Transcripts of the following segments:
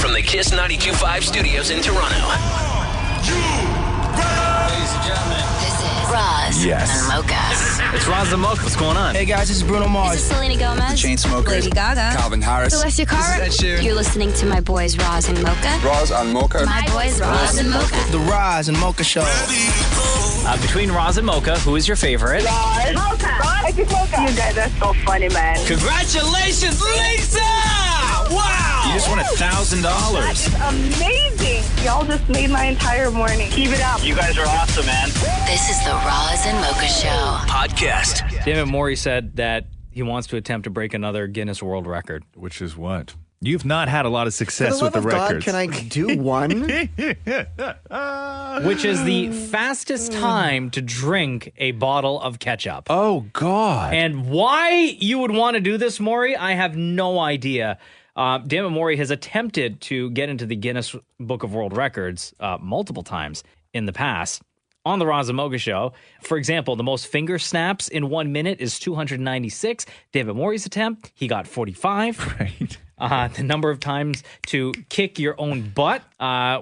from the Kiss 92.5 studios in Toronto. Ladies and gentlemen, This is Roz and Mocha. it's Roz Mocha. What's going on? Hey guys, this is Bruno This is Mars. Selena Gomez. Chainsmokers. Lady Gaga. Calvin Harris. Celestia Cara. This is Ed Sheeran. You're listening to my boys Roz and Mocha. Roz and Mocha. My boys Roz and Mocha. The Roz and Mocha Show. Between Roz and Mocha, who is your favorite? Mocha. I just Mocha. You guys are so funny, man. Congratulations, Lisa! Wow! You just won $1,000. That's amazing. Y'all just made my entire morning. Keep it up. You guys are awesome, man. This is the Roz and Mocha Show. Podcast. David Morey said that he wants to attempt to break another Guinness World Record. Which is what? You've not had a lot of success For with the love of records. God, can I do one? Which is the fastest time to drink a bottle of ketchup. Oh, God. And why you would want to do this, Maury, I have no idea. Dammit Maury has attempted to get into the Guinness Book of World Records multiple times in the past on the Roz and Mocha Show. For example, the most finger snaps in 1 minute is 296. David Maury's attempt, he got 45. Right. The number of times to kick your own butt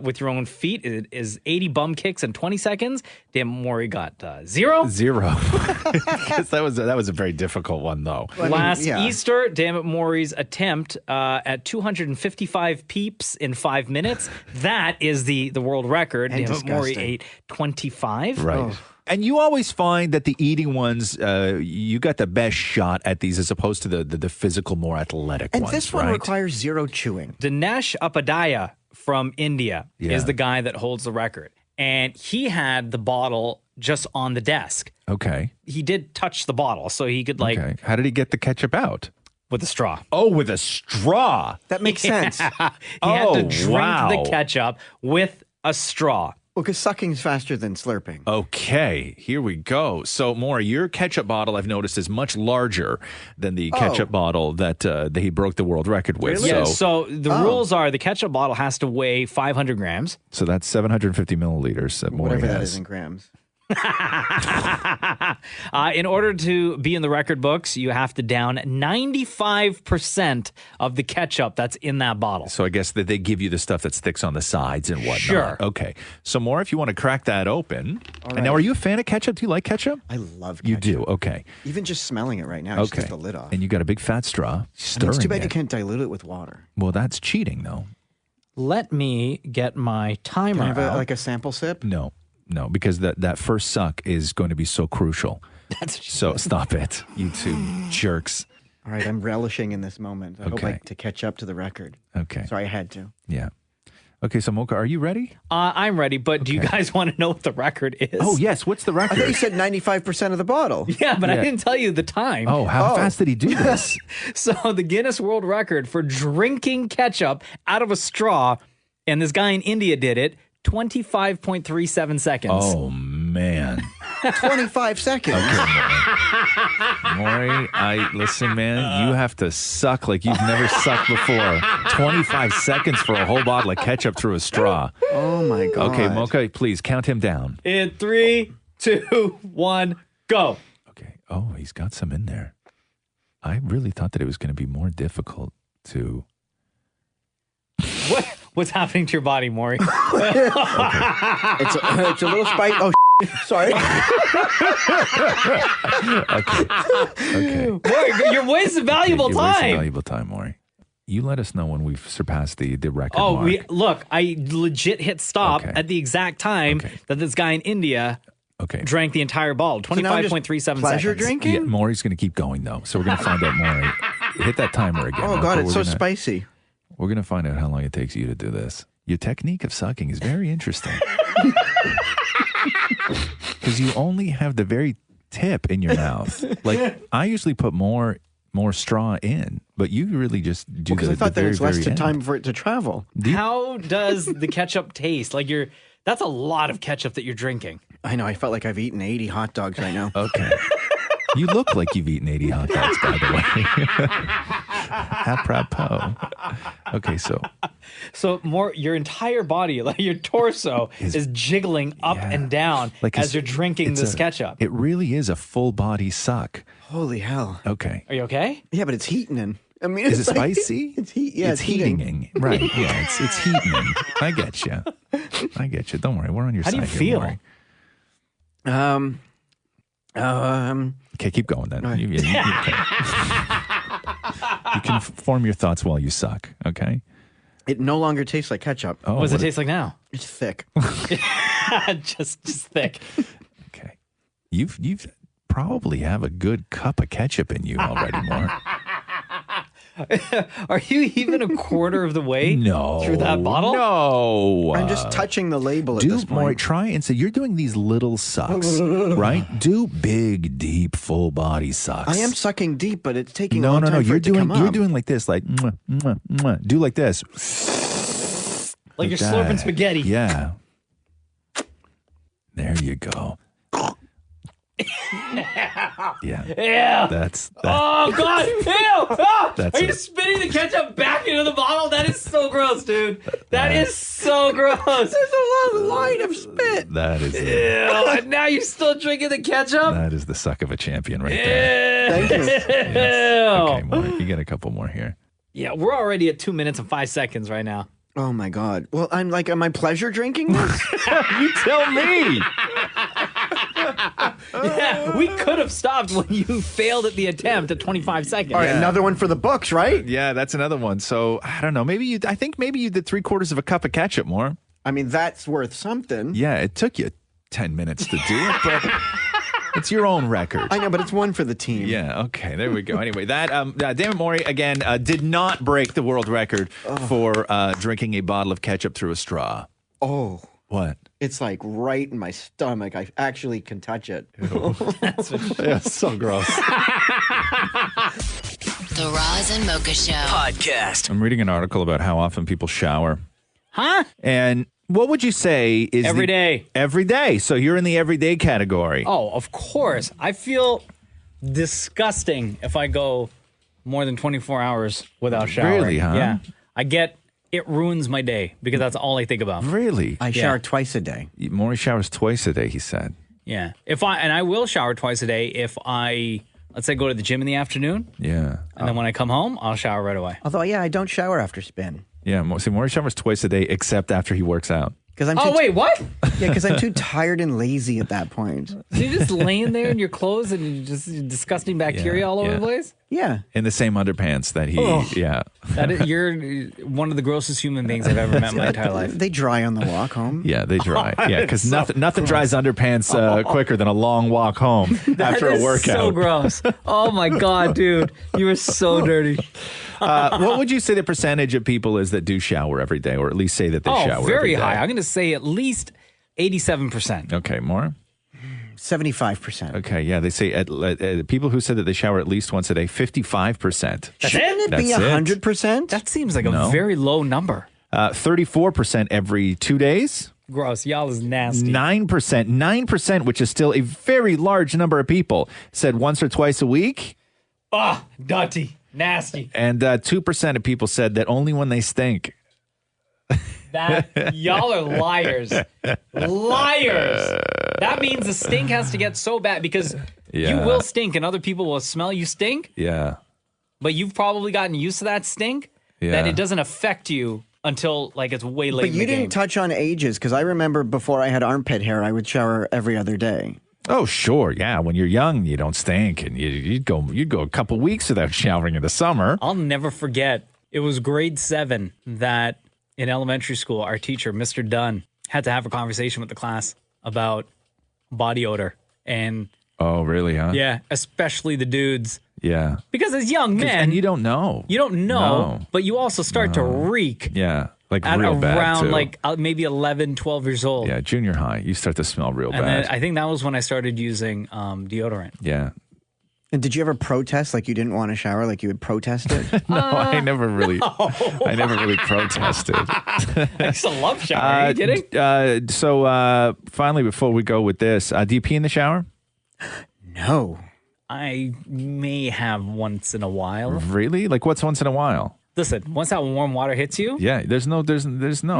with your own feet is 80 bum kicks in 20 seconds. Dan Maury got 0. 0. Because that was a very difficult one, though. Last Easter, Dammit Maury's attempt at 255 peeps in 5 minutes. That is the world record. And Dammit Maury disgusting. ate 25. Right. Oh. And you always find that the eating ones, you got the best shot at these as opposed to the physical, more athletic And ones, this one right? requires zero chewing. Dinesh Upadhyaya from India Yeah. is the guy that holds the record. And he had the bottle just on the desk. Okay. He did touch the bottle, so he could Okay. How did he get the ketchup out? with a straw. Oh, with a straw. That makes sense. He had Oh, to drink wow. the ketchup with a straw. Well, because sucking is faster than slurping. Okay, here we go. So, Maury, your ketchup bottle, I've noticed, is much larger than the ketchup bottle that he broke the world record with. Really? Yeah, So, so the rules are the ketchup bottle has to weigh 500 grams. so that's 750 milliliters that Maury Whatever that has. is in grams. In order to be in the record books, you have to down 95% of the ketchup that's in that bottle. So I guess that they give you the stuff that sticks on the sides and whatnot. Sure. Okay. So, Maury, if you want to crack that open. All And now, right. are you a fan of ketchup? Do you like ketchup? I love ketchup. You do. Okay. Even just smelling it right now, just Okay. takes the lid off. And you got a big fat straw. I mean, Stirring it's too bad you it. can't dilute it with water. Well, that's cheating, though. Let me get my timer Can I have out. like a sample sip? No, because that first suck is going to be so crucial. That's So stop it, you two jerks. All right, I'm relishing in this moment. I hope Okay. to catch up to the record. Okay. Sorry, I had to. Yeah. Okay, so Mocha, are you ready? I'm ready, but do you guys want to know what the record is? Oh, yes. What's the I thought you record? said 95% of the bottle. Yeah, but I Yeah. didn't tell you the time. Oh, how fast did he do this? So the Guinness World Record for drinking ketchup out of a straw, and this guy in India did it, 25.37 seconds. Oh, man. 25 seconds. Maury, listen, man, you have to suck like you've never sucked before. 25 seconds for a whole bottle of ketchup through a straw. Oh, my God. Okay, Mocha, please count him down. In 3, 2, 1, go. Okay. Oh, he's got some in there. I really thought that it was going to be more difficult to... What's happening to your body, Maury? It's a little spicy. Oh, sorry. Okay. Maury, you're wasting valuable You're wasting time. valuable time, Maury. You let us know when we've surpassed the record Oh, mark. I legit hit stop Okay. at the exact time Okay. that this guy in India Okay. drank the entire bottle, So now I'm just 25.37 pleasure seconds. drinking? Yeah, Maury's going to keep going, though. So we're going to find out, Maury. Hit that timer again. Oh, God, Mocha. it's so We're gonna- spicy. We're going to find out how long it takes you to do this. Your technique of sucking is very interesting. Because you only have the very tip in your mouth. Like, I usually put more straw in, but you really just do Because the, I thought the there very, was less very end. time for it to travel. How does the ketchup taste? That's a lot of ketchup that you're drinking. I know. I felt like I've eaten 80 hot dogs right now. Okay. You look like you've eaten 80 hot dogs, by the way. Apropos. Okay, So your entire body, like your torso, is jiggling up and down as you're drinking this ketchup. It really is a full body suck. Holy hell. Okay. Are you okay? Yeah, but it's heating in. I mean, Is it it's like- spicy? It's heat. Yeah, it's heating. Right. Yeah, it's heating. I get you. Don't worry. We're on your How side. do you here, feel? Maury. Um. Okay, keep going then. Right. You can form your thoughts while you suck. Okay. It no longer tastes like ketchup. What does it taste like now? It's thick. just thick. Okay. You've probably have a good cup of ketchup in you already, more. Are you even a quarter of the way through that bottle? No. I'm just touching the label at this point. More, try and say you're doing these little sucks, right? Do big, deep, full body sucks. I am sucking deep, but it's taking a No. long time for You're it to come doing up. like this, like mwah, mwah, mwah. Do like this, Like you're that. slurping spaghetti. Yeah. There you go. Yeah. Yeah. That's Oh God! Ew! Ah! That's Are you it. spitting the ketchup back into the bottle? That is so gross, dude. That is so gross. There's a long line of spit. that is it. Ew! And now you're still drinking the ketchup? That is the suck of a champion right there. Thank you. Okay, more. You get a couple more here. Yeah, we're already at 2 minutes and 5 seconds right now. Oh my God. Well, I'm like, am I pleasure drinking this? You tell me. Yeah, we could have stopped when you failed at the attempt at 25 seconds. All right, another one for the books, right? Yeah, that's another one. So I don't know. I think maybe you did 3/4 of a cup of ketchup more. I mean, that's worth something. Yeah, it took you 10 minutes to do it, but it's your own record. I know, but it's one for the team. Yeah, okay, there we go. Anyway, that Dammit Maury, again, did not break the world record for drinking a bottle of ketchup through a straw. Oh, What? it's like right in my stomach. I actually can touch it. Yeah, so gross. The Roz and Mocha Show. Podcast. I'm reading an article about how often people shower. Huh? And what would you say is Every day. Every day. So you're in the everyday category. Oh, of course. I feel disgusting if I go more than 24 hours without showering. Really, huh? Yeah. It ruins my day because that's all I think about. Really? I shower twice a day. Maury showers twice a day, he said. Yeah. I will shower twice a day if I, let's say, go to the gym in the afternoon. Yeah. And then when I come home, I'll shower right away. Although, yeah, I don't shower after spin. Yeah, see, Maury showers twice a day except after he works out. Because I'm Oh, too wait, what? Yeah, because I'm too tired and lazy at that point. So you're just laying there in your clothes and you're just disgusting bacteria all over the place? Yeah. In the same underpants that he, yeah. You're one of the grossest human beings I've ever met in my entire life. They dry on the walk home. Yeah, they dry. Yeah, because nothing dries underpants quicker than a long walk home after That a is workout. so gross. Oh my God, dude. You are so dirty. What would you say the percentage of people is that do shower every day, or at least say that they shower very every day? high. I'm going to say at least 87%. Okay, more? 75%. Okay, yeah, they say people who said that they shower at least once a day, 55%. That's Shouldn't it be That's it. 100%? That seems like No. a very low number. 34% every 2 days. Gross. Y'all is nasty. 9%, which is still a very large number of people, said once or twice a week. Ah, dirty. Nasty. And 2% of people said that only when they stink. Y'all are liars. Liars. That means the stink has to get so bad because you Yeah. will stink and other people will smell you stink, Yeah. but you've probably gotten used to that stink that Yeah. it doesn't affect you until like it's way late But in you the didn't game. touch on ages, because I remember before I had armpit hair, I would shower every other day. Oh, sure. Yeah. When you're young, you don't stink, and you'd go a couple weeks without showering in the summer. I'll never forget. It was grade 7 that in elementary school, our teacher, Mr. Dunn, had to have a conversation with the class about body odor. And Oh, really? Huh? yeah, especially the dudes. Yeah. Because as young men, And you don't know. you don't know, No. but you also start to reek Yeah. Like at real bad around too. like maybe 11, 12 years old. Yeah, junior high, you start to smell real And bad. then I think that was when I started using deodorant. Yeah. And did you ever protest, like you didn't want to shower, like you would protest it? No, I never really protested. I used to love showering. Are you kidding? So finally, before we go with this, do you pee in the shower? No. I may have once in a while. Really? Like what's once in a while? Listen, once that warm water hits you, Yeah, there's no. what are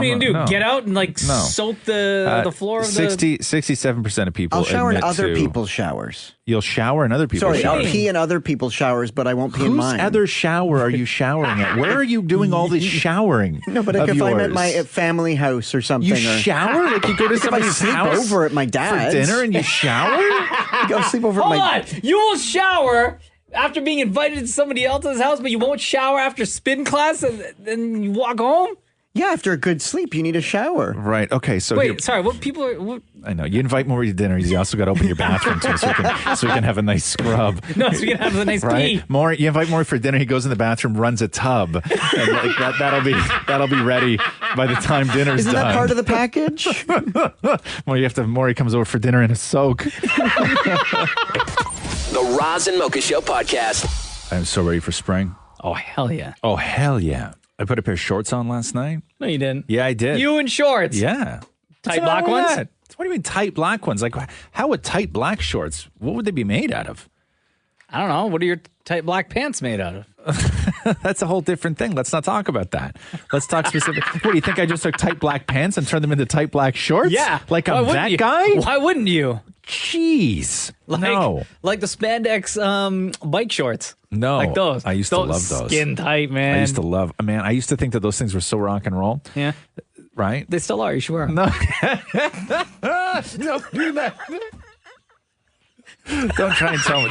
you gonna do? no. Get out and like No. soak the floor of 67% of people I'll shower in admit other to- people's showers. You'll shower in other people's Sorry, I'll showers. pee in other people's showers, but I won't pee in Whose mine. other shower are you showering at? Where are you doing all this showering? No, but of if I'm at yours? my family house or something, You or shower? Like you go to if I somebody's sleep house over at my dad's for dinner and you shower? I go sleep over at Hold my. on, you will shower after being invited to somebody else's house, but you won't shower after spin class, and then you walk home. Yeah, after a good sleep, you need a shower. Right. Okay. So Wait, here- sorry. What people are? What, I know you invite Maury to dinner. You also got to open your bathroom too, so we can have a nice scrub. no, so we can have a nice Right, pee. Maury. You invite Maury for dinner. He goes in the bathroom, runs a tub, and like that'll be ready by the time dinner's Isn't done. that part of the package? Well, Maury comes over for dinner in a soak. The Roz and Mocha Show podcast. I'm so ready for spring. Oh hell yeah! Oh hell yeah! I put a pair of shorts on last night. No, you didn't. Yeah, I did. You in shorts? Yeah. Tight What's black wrong with ones? that? What do you mean tight black ones? Like, how would tight black shorts? What would they be made out of? I don't know. What are your tight black pants made out of? That's a whole different thing. Let's not talk about that. Let's talk specific. What do you think? I just took tight black pants and turned them into tight black shorts? Yeah. Like Why I'm wouldn't that you? guy? Why wouldn't you? Jeez. No. Like the spandex bike shorts. No. Like those. I used to love those. Skin tight, man. I used to think that those things were so rock and roll. Yeah. Right? They still are. You should wear 'em. No. Don't do that. Don't try and tell me.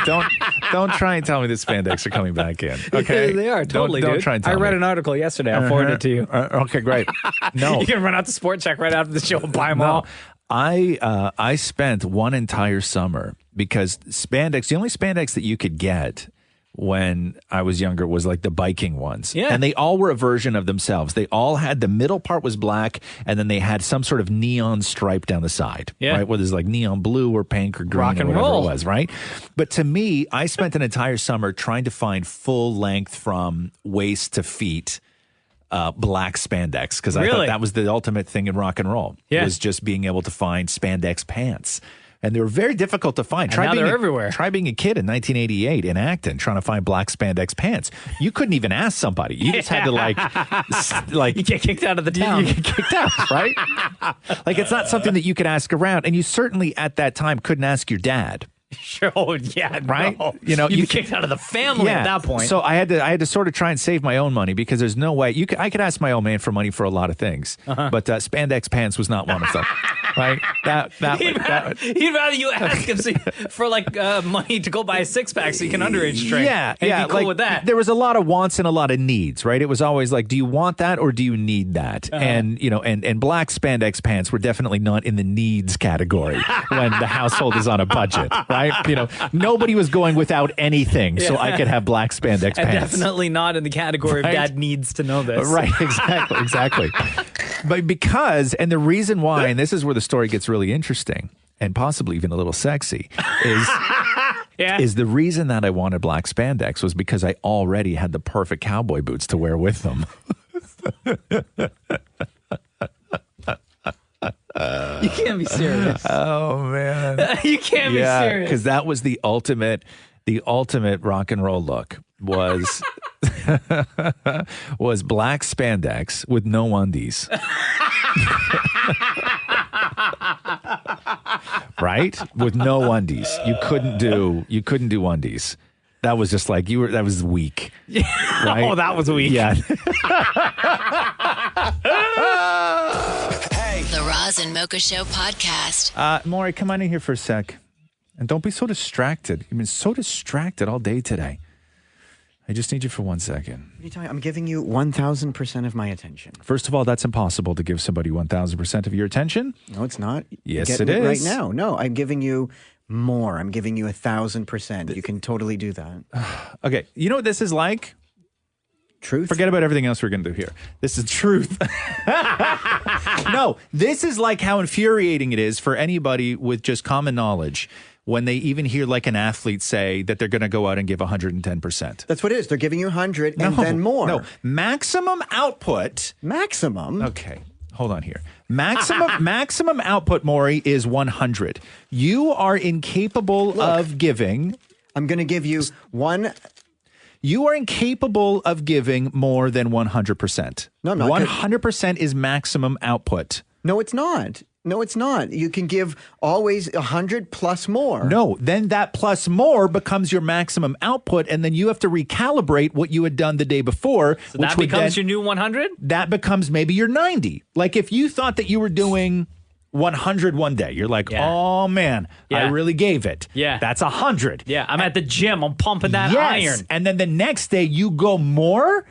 Don't try and tell me the spandex are coming back in. Okay, They are totally. Don't dude. try and tell I me. read an article yesterday. I'll forward it to you. Okay, great. No, You can run out to Sport Check right after the show and buy them no. all. I spent one entire summer because spandex. The only spandex that you could get when I was younger was like the biking ones. Yeah. And they all were a version of themselves. They all had, the middle part was black, and then they had some sort of neon stripe down the side. Yeah. Right? Whether it's like neon blue or pink or green Rock or and whatever roll. it was, right? But to me, I spent an entire summer trying to find full length from waist to feet black spandex because I thought Really? that was the ultimate thing in rock and roll. Yeah. Was just being able to find spandex pants. And they were very difficult to find. now they're everywhere. Try being a kid in 1988 in Acton trying to find black spandex pants. You couldn't even ask somebody. You just had to like You get kicked out of the town. you get kicked out, right? Like it's not something that you could ask around. And you certainly at that time couldn't ask your dad. Sure. Oh, yeah. Right? No. You know, you'd you be kicked out of the family at that point. So I had to sort of try and save my own money because there's no way I could ask my old man for money for a lot of things, but spandex pants was not one of them. Right? He'd rather you ask him for like money to go buy a six pack so you can underage drink. Yeah, and yeah. be cool like, with that. There was a lot of wants and a lot of needs, right? It was always like, do you want that or do you need that? And you know, and black spandex pants were definitely not in the needs category when the household is on a budget, right? You know, nobody was going without anything, so I could have black spandex And pants. definitely not in the category Right? of dad needs to know this. Right, exactly. But because, and the reason why, and this is where the story gets really interesting and possibly even a little sexy, Yeah. is the reason that I wanted black spandex was because I already had the perfect cowboy boots to wear with them. You can't be serious. Oh, man. You can't be Yeah, serious. because that was the ultimate rock and roll look was was black spandex with no undies. Right? With no undies. You couldn't do undies. That was just like that was weak. Right? Oh, that was weak. Yeah. The Roz and Mocha Show podcast. Maury, come on in here for a sec. And don't be so distracted. You've been so distracted all day today. I just need you for 1 second. What are you talking? I'm giving you 1,000% of my attention. First of all, that's impossible to give somebody 1,000% of your attention. No, it's not. Yes, Get it me is. right now. No, I'm giving you more. I'm giving you 1,000%. You can totally do that. Okay, you know what this is like? Truth. Forget about everything else we're going to do here. This is truth. No, this is like how infuriating it is for anybody with just common knowledge when they even hear like an athlete say that they're going to go out and give 110%. That's what it is. They're giving you 100 and then more. No, maximum output. Maximum. Okay, hold on here. Maximum output, Maury, is 100. You are incapable of giving. I'm going to give you one. You are incapable of giving more than 100%. No, I'm not. 100% is maximum output. No, it's not. No, it's not. You can give always 100 plus more. No, then that plus more becomes your maximum output, and then you have to recalibrate what you had done the day before. So that becomes your new 100? That becomes maybe your 90. Like if you thought that you were doing 100 one day, you're like, oh man, I really gave it. Yeah. That's 100. Yeah, I'm at the gym. I'm pumping that iron. And then the next day you go more.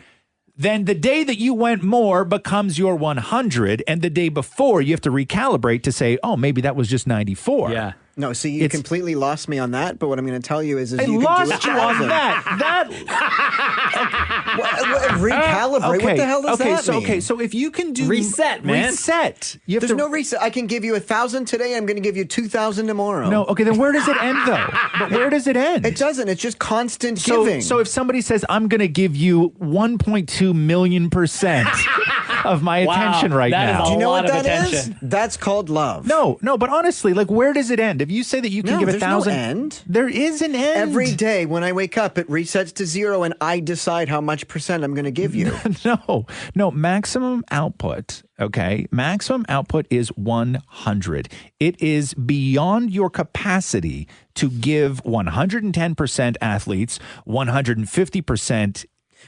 Then the day that you went more becomes your 100, and the day before you have to recalibrate to say, oh, maybe that was just 94. Yeah. No, see, you completely lost me on that. But what I'm going to tell you is you can do it. Lost you on that. Recalibrate. What the hell does that mean? Okay, so if you can do reset, man. Reset. There's no reset. I can give you 1,000 today. I'm going to give you 2,000 tomorrow. No, okay, then where does it end though? But where does it end? It doesn't. It's just constant giving. So if somebody says, I'm going to give you 1.2 million% of my attention right now. Do you know what that is? That's called love. No, but honestly, like where does it end? If you say that you can give 1,000, no end. There is an end. Every day when I wake up, it resets to 0, and I decide how much percent I'm going to give you. No, maximum output. Okay, maximum output is 100. It is beyond your capacity to give 110% athletes, 150%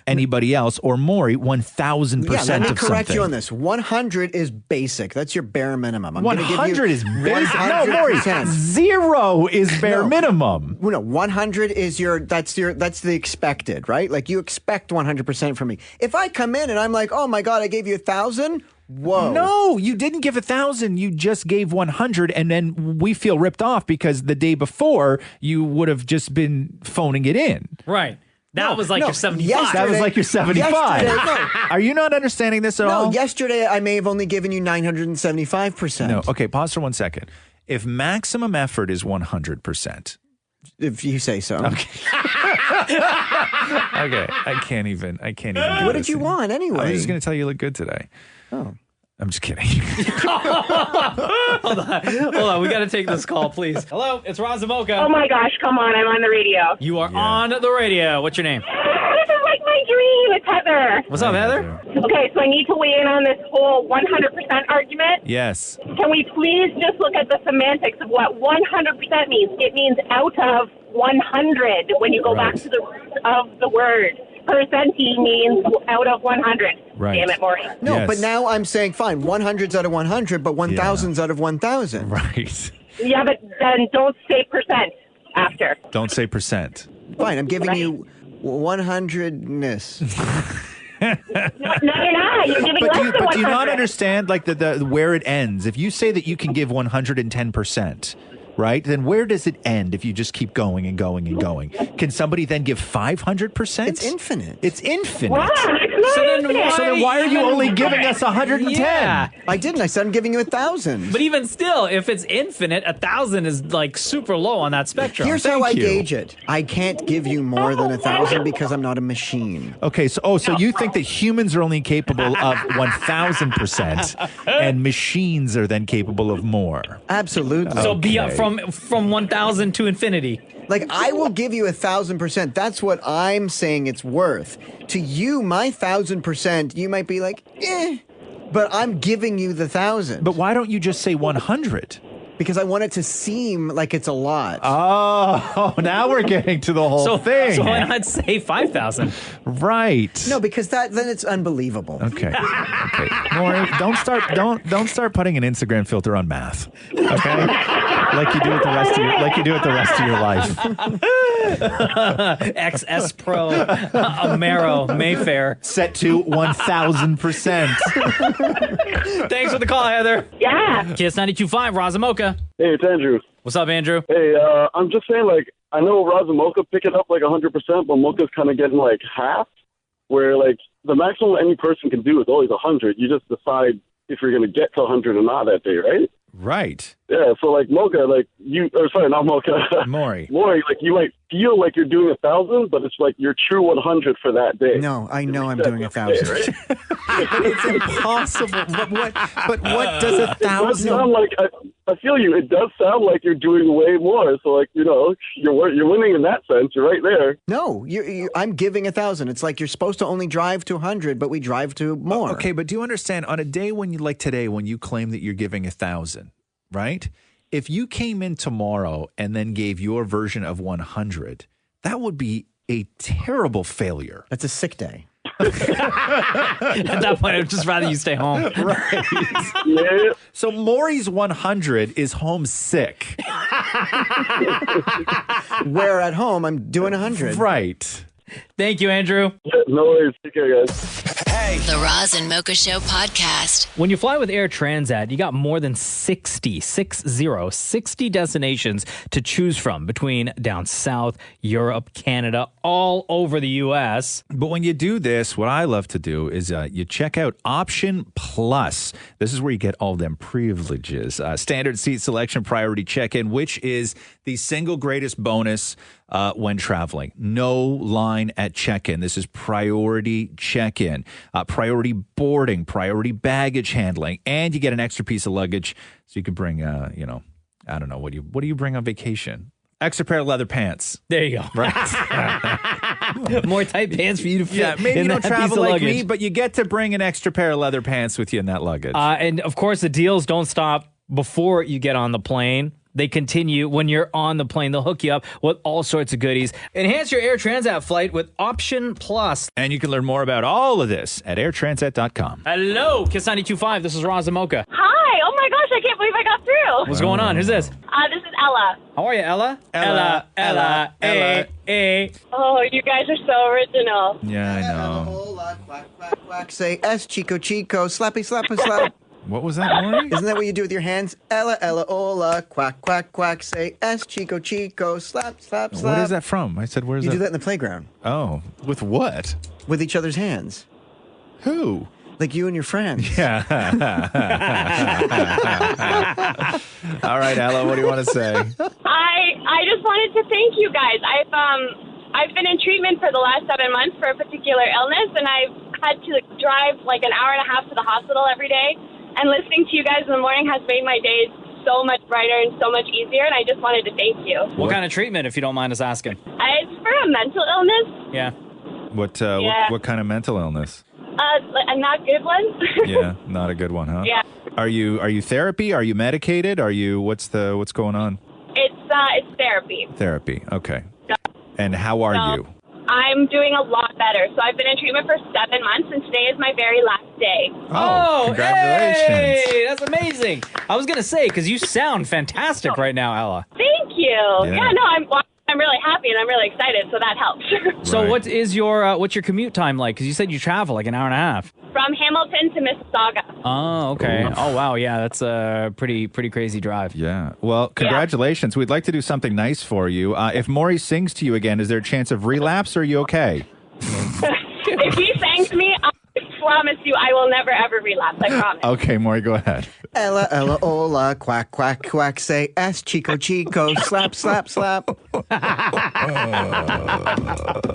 anybody else, or Maury, 1,000% let me of correct something. you on this. 100 is basic. That's your bare minimum. I'm 100 is basic. 100%. No, Maury, 0 is bare minimum. No, 100 is that's the expected, right? Like you expect 100% from me. If I come in and I'm like, oh my God, I gave you 1,000. Whoa. No, you didn't give 1,000. You just gave 100, and then we feel ripped off because the day before you would have just been phoning it in. Right. That was like your 75. That was like your 75. Are you not understanding this at all? No, yesterday I may have only given you 975%. No, okay, pause for 1 second. If maximum effort is 100%. If you say so. Okay. Okay, I can't even do What this did you want anyway? I was just going to tell you look good today. Oh. I'm just kidding. Hold on. We got to take this call, please. Hello, it's Roz Mocha. Oh my gosh, come on, I'm on the radio. You are on the radio. What's your name? This is like my dream. It's Heather. What's up, Heather? Okay, so I need to weigh in on this whole 100% argument. Yes. Can we please just look at the semantics of what 100% means? It means out of 100 when you go back to the root of the word. Percentage means out of 100. Right. Damn it, Maury. No, Yes. but now I'm saying, fine, 100's out of 100, but 1,000's out of 1,000. Right. Yeah, but then don't say percent after. Don't say percent. Fine, I'm giving you 100-ness. No, you're not. You're giving less than 100. But do you not understand like the where it ends? If you say that you can give 110%, right? Then where does it end if you just keep going and going and going? Can somebody then give 500%? It's infinite. It's infinite. Wow, it's not infinite. So then why are you only giving us 110? Yeah. I didn't. I said I'm giving you 1,000. But even still, if it's infinite, 1,000 is like super low on that spectrum. Here's how I you. gauge it. I can't give you more than 1,000 because I'm not a machine. Okay, so you think that humans are only capable of 1,000% and machines are then capable of more? Absolutely. So be up from 1,000 to infinity. Like, I will give you 1,000%. That's what I'm saying it's worth. To you, my 1,000%, you might be like, but I'm giving you the 1,000. But why don't you just say 100? Because I want it to seem like it's a lot. Oh, now we're getting to the whole thing. So why not say 5,000? Right. No, because then it's unbelievable. Okay. Maury, don't start putting an Instagram filter on math. Okay? Like you do with the rest of your life. XS Pro, Amaro, Mayfair. Set to 1,000%. Thanks for the call, Heather. Yeah. Kiss 92.5, Roz Mocha. Hey, it's Andrew. What's up, Andrew? Hey, I'm just saying, like, I know Roz and Mocha pick it up like 100%, but Mocha's kind of getting like half, where like the maximum any person can do is always 100. You just decide if you're going to get to 100 or not that day, right? Right. Yeah, so like Mocha, like not Mocha. Maury, like you might feel like you're doing 1,000, but it's like your true 100 for that day. No, I know I'm doing 1,000. Right? it's impossible. But what does 1,000? Sound like I feel you. It does sound like you're doing way more. So, like, you're winning in that sense. You're right there. No, I'm giving 1,000. It's like you're supposed to only drive to 100, but we drive to more. Okay, but do you understand, on a day when you, like today, when you claim that you're giving 1,000, right? If you came in tomorrow and then gave your version of 100, that would be a terrible failure. That's a sick day. At that point, I'd just rather you stay home. Right. Yeah. So Maury's 100 is homesick. Where at home, I'm doing 100. Right. Thank you, Andrew. No worries. Take care, guys. The Roz and Mocha Show podcast. When you fly with Air Transat, you got more than 60 destinations to choose from between down south, Europe, Canada, all over the U.S. But when you do this, what I love to do is you check out Option Plus. This is where you get all them privileges. Standard seat selection, priority check-in, which is the single greatest bonus when traveling. No line at check-in. This is priority check-in, priority boarding, priority baggage handling, and you get an extra piece of luggage so you can bring, I don't know, what do you bring on vacation? Extra pair of leather pants. There you go. Right. More tight pants for you to fit. Yeah, maybe in you don't that piece travel of like luggage. me, but you get to bring an extra pair of leather pants with you in that luggage. And of course, the deals don't stop before you get on the plane. They continue when you're on the plane. They'll hook you up with all sorts of goodies. Enhance your Air Transat flight with Option Plus. And you can learn more about all of this at airtransat.com. Hello, Kiss 92.5. This is Roz Mocha. Hi. Oh my gosh, I can't believe I got through. What's going on? Who's this? This is Ella. How are you, Ella? Ella. Hey. Oh, you guys are so original. Yeah, I know. Hola, quack, quack, quack. Say S, Chico, Chico, slappy, slappy, slap. What was that, Maury? Isn't that what you do with your hands? Ella, Ella, hola, quack, quack, quack. Say S, Chico, Chico, slap, slap, slap. What is that from? I said, where's You that? do that in the playground Oh, with what? with each other's hands. Who? Like you and your friends. Yeah. All right, Ella, what do you want to say? I just wanted to thank you guys. I've been in treatment for the last 7 months for a particular illness, and I've had to drive like an hour and a half to the hospital every day. And listening to you guys in the morning has made my days so much brighter and so much easier, and I just wanted to thank you. What kind of treatment, if you don't mind us asking? It's for a mental illness. Yeah. What kind of mental illness? A not good one. Yeah, not a good one, huh? Yeah. Are you therapy? Are you medicated? Are you what's going on? It's therapy. Therapy. Okay. And how are you? I'm doing a lot better. So I've been in treatment for 7 months, and today is my very last day. Oh, congratulations. Hey, that's amazing. I was going to say, because you sound fantastic right now, Ella. Thank you. Yeah. No, I'm really happy, and I'm really excited, so that helps. So Right. what is your what's your commute time like? Because you said you travel like an hour and a half. From Hamilton to Mississauga. Oh, okay. Oof. Oh, wow. Yeah, that's a pretty crazy drive. Yeah. Well, congratulations. We'd like to do something nice for you. If Maury sings to you again, is there a chance of relapse, or are you okay? If he thanks me, I promise you I will never, ever relapse. I promise. Okay, Maury, go ahead. Ella, Ella, hola, quack, quack, quack. Say S, Chico, Chico, slap, slap, slap.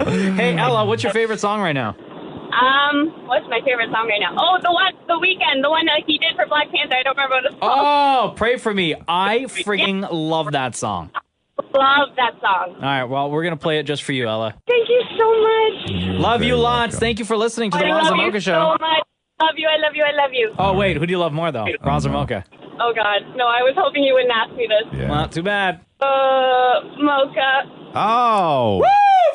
Hey, Ella, what's your favorite song right now? What's my favorite song right now? Oh, The Weeknd, the one that he did for Black Panther. I don't remember what it's called. Oh, Pray For Me. I freaking love that song. Love that song. All right, well, we're going to play it just for you, Ella. Thank you so much. Love you very lots. welcome. Thank you for listening to the I Roz love and you Mocha Show. so much. Love you. I love you. I love you. Oh, wait, who do you love more, though? Roz or Mocha? Oh, God. No, I was hoping you wouldn't ask me this. Yeah. Well, too bad. Mocha. Oh. Woo!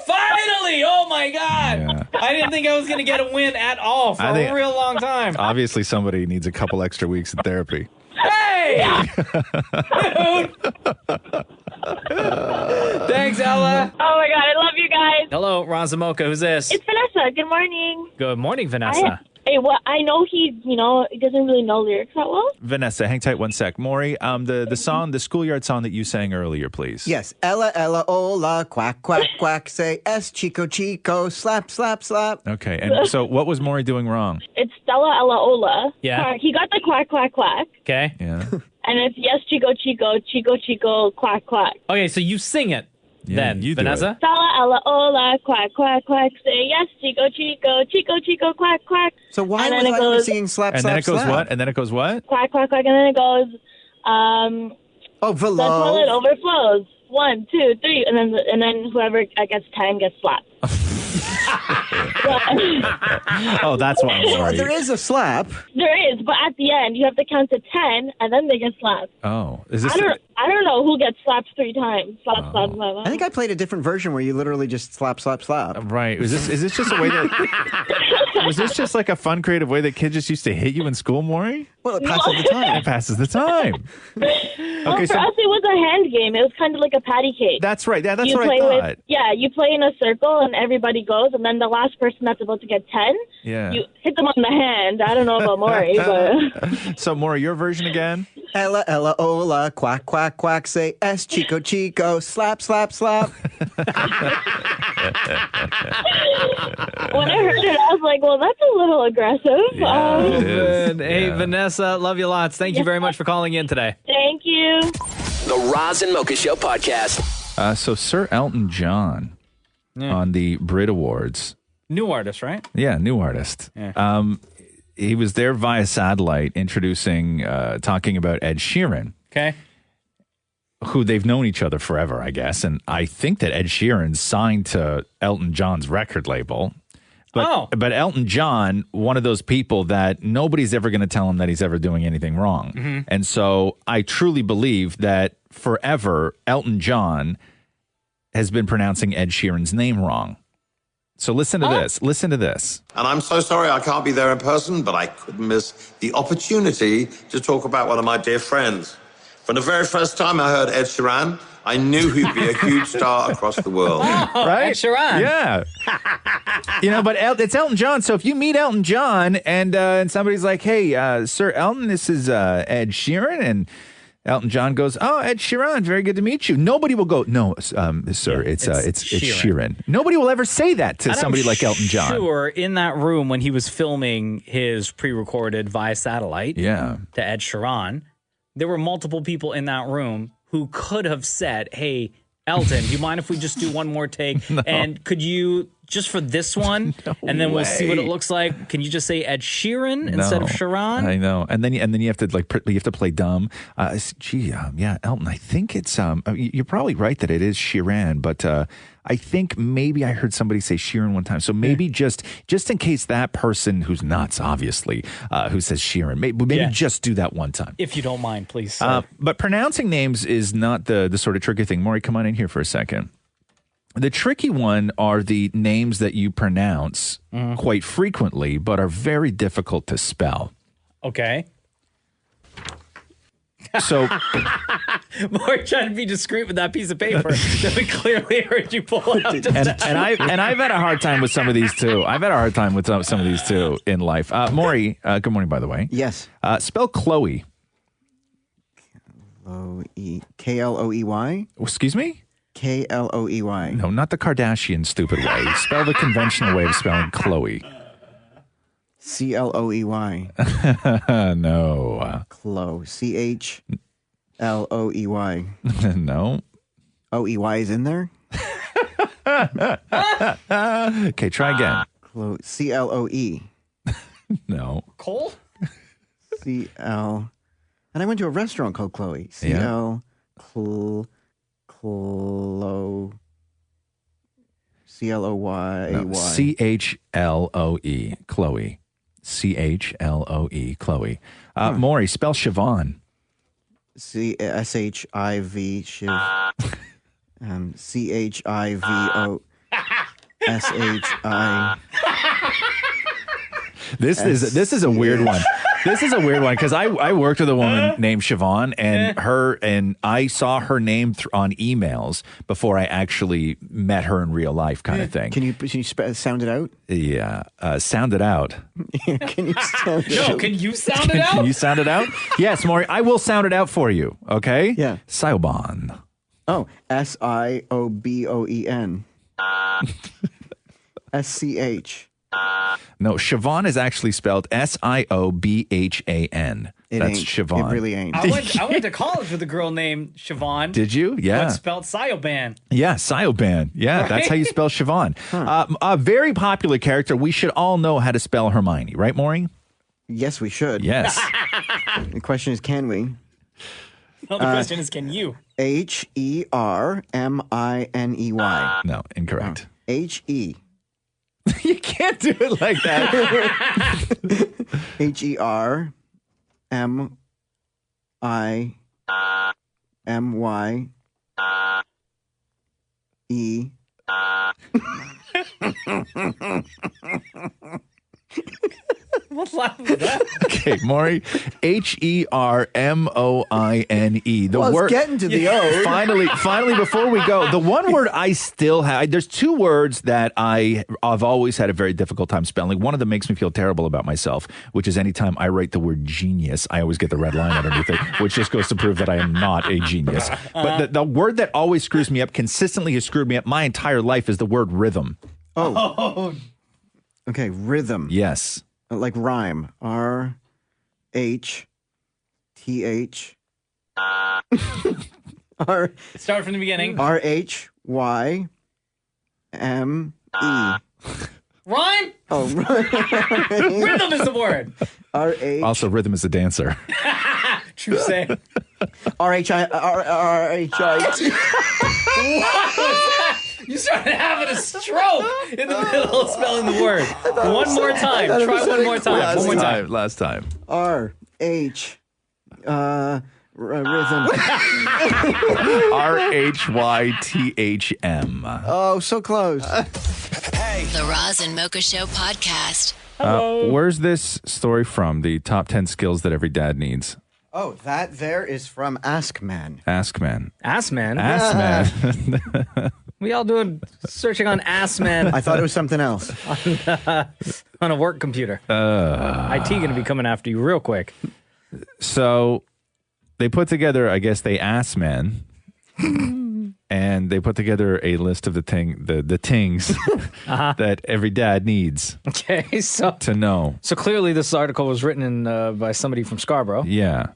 Finally! Oh, my God. Yeah. I didn't think I was going to get a win at all for I a think- real long time. Obviously, somebody needs a couple extra weeks in therapy. Hey! Dude! Thanks, Ella. Oh, my God. I love you guys. Hello, Roz and Mocha. Who's this? It's Vanessa. Good morning. Good morning, Vanessa. I know he doesn't really know lyrics that well. Vanessa, hang tight one sec. Maury, the song, the schoolyard song that you sang earlier, please. Yes, Ella, Ella, hola, quack, quack, quack. Say S, Chico, Chico, slap, slap, slap. Okay, and so what was Maury doing wrong? It's Stella Ella Ola. Yeah. He got the quack, quack, quack. Okay. Yeah. And it's yes, Chico, Chico, Chico, Chico, quack, quack. Okay, so you sing it then, you do Vanessa. it. Stella Ella Ola, quack, quack, quack. Say yes, Chico, Chico, Chico, Chico, quack, quack. So why And was then it I only goes- singing slap, And slap, then it goes slap? what? And then it goes what? Quack, quack, quack. And then it goes, Oh, The toilet Velo. overflows. 1, 2, 3, and then whoever gets 10 gets slapped. Oh, that's why I'm worried. There is a slap. There is, but at the end you have to count to 10, and then they get slapped. Oh, is this? I don't know who gets slapped 3 times. Slap, slap, slap. I think I played a different version where you literally just slap, slap, slap. Right. Is this just a way that... Was this just like a fun, creative way that kids just used to hit you in school, Maury? Well, it passes the time. It passes the time. Well, for us, it was a hand game. It was kind of like a patty cake. That's right. That's you what play I thought. you play in a circle, and everybody goes, and then the last person that's about to get 10, you hit them on the hand. I don't know about Maury, but... So, Maury, your version again? Ella, Ella, Ola, quack, quack, quack, say S, Chico, Chico, slap, slap, slap. When I heard it, I was like, well, that's a little aggressive. Good. Hey, Vanessa, love you lots. Thank you very much for calling in today. Thank you. The Roz and Mocha Show podcast. So Sir Elton John on the Brit Awards. New artist, right? Yeah, new artist. Yeah. He was there via satellite introducing, talking about Ed Sheeran. Okay. Who they've known each other forever, I guess. And I think that Ed Sheeran signed to Elton John's record label. But Elton John, one of those people that nobody's ever going to tell him that he's ever doing anything wrong. Mm-hmm. And so I truly believe that forever Elton John has been pronouncing Ed Sheeran's name wrong. So listen to this. Listen to this. And I'm so sorry I can't be there in person, but I couldn't miss the opportunity to talk about one of my dear friends. From the very first time I heard Ed Sheeran, I knew he'd be a huge star across the world. Right? Ed Sheeran. Yeah. But it's Elton John. So if you meet Elton John and somebody's like, hey, Sir Elton, this is Ed Sheeran. And Elton John goes, oh, Ed Sheeran, very good to meet you. Nobody will go, no, sir, it's Sheeran. Nobody will ever say that to somebody like Elton John. Sure, in that room when he was filming his pre-recorded via satellite to Ed Sheeran, there were multiple people in that room who could have said, hey, Elton, do you mind if we just do one more take? No. And could you, just for this one, and then we'll see what it looks like, can you just say Ed Sheeran instead of Sheeran? I know. And then you have to play dumb. Elton, I think it's you're probably right that it is Sheeran, but I think maybe I heard somebody say Sheeran one time. So maybe just in case that person who's nuts, obviously, who says Sheeran, maybe just do that one time. If you don't mind, please. But pronouncing names is not the sort of tricky thing. Maury, come on in here for a second. The tricky one are the names that you pronounce quite frequently, but are very difficult to spell. Okay. So, More trying to be discreet with that piece of paper that we clearly heard you pull out. and I've had a hard time with some of these too. I've had a hard time with some of these too in life. Maury, good morning, by the way. Yes. Spell Chloe. Kloey. Excuse me? Kloey. No, not the Kardashian stupid way. Spell the conventional way of spelling Chloe. Cloey. No. Chloe. Chloey. No. OEY is in there? Okay, try again. CLOE. No. Cole? CL. And I went to a restaurant called Chloe. CL. Clo. CLOY. No, CHLOE. Chloe. CHLOE. Chloe. Maury, spell Siobhan. SHIV. Shiv. CHIVO. SHI. This is a weird one. This is a weird one because I worked with a woman named Siobhan, and I saw her name on emails before I actually met her in real life, kind of thing. Can you sound it out? Yeah, sound it out. Can you sound it out? No, can you sound it out? Can you sound it out? Yes, Maury, I will sound it out for you. Okay? Yeah. Siobhan. Oh, SIOBOEN. SCH. No, Siobhan is actually spelled SIOBHAN. That's Siobhan. It really ain't. I went to college with a girl named Siobhan. Did you? Yeah. But spelled Sioban. Yeah, Sioban. Yeah, Right? That's how you spell Siobhan. A very popular character. We should all know how to spell Hermione, right, Maury? Yes, we should. Yes. The question is, can we? Well, the question is, can you? Herminey. No, incorrect. He. You can't do it like that. HERMIMYE. What's laughing with that? Okay, Maury. HERMOINE. The Well, word. it's getting to the O. Finally, before we go, the one word I still have. There's two words that I've always had a very difficult time spelling. One of them makes me feel terrible about myself, which is anytime I write the word genius, I always get the red line underneath it, which just goes to prove that I am not a genius. But the word that always screws me up, consistently has screwed me up my entire life, is the word rhythm. Oh. Okay, rhythm. Yes. Like rhyme. RHTH. Start from the beginning. RHYME. Rhyme? Oh, Rhythm is the word. Also, rhythm is a dancer. True say. RHIT. You started having a stroke in the middle of spelling the word. One more time. Try one more time. One more time. Last time. RH. Rhythm. RHYTHM. Oh, so close. The Roz and Mocha Show podcast. Where's this story from? The top 10 skills that every dad needs. Oh, that there is from Ask Man. Ask Man. Ass man. Ask Man. We all doing searching on Ass Man I thought it was something else. on a work computer. IT going to be coming after you real quick. So they put together, I guess they asked men, and they put together a list of the tings that every dad needs Okay, so to know. clearly this article was written by somebody from Scarborough. Yeah.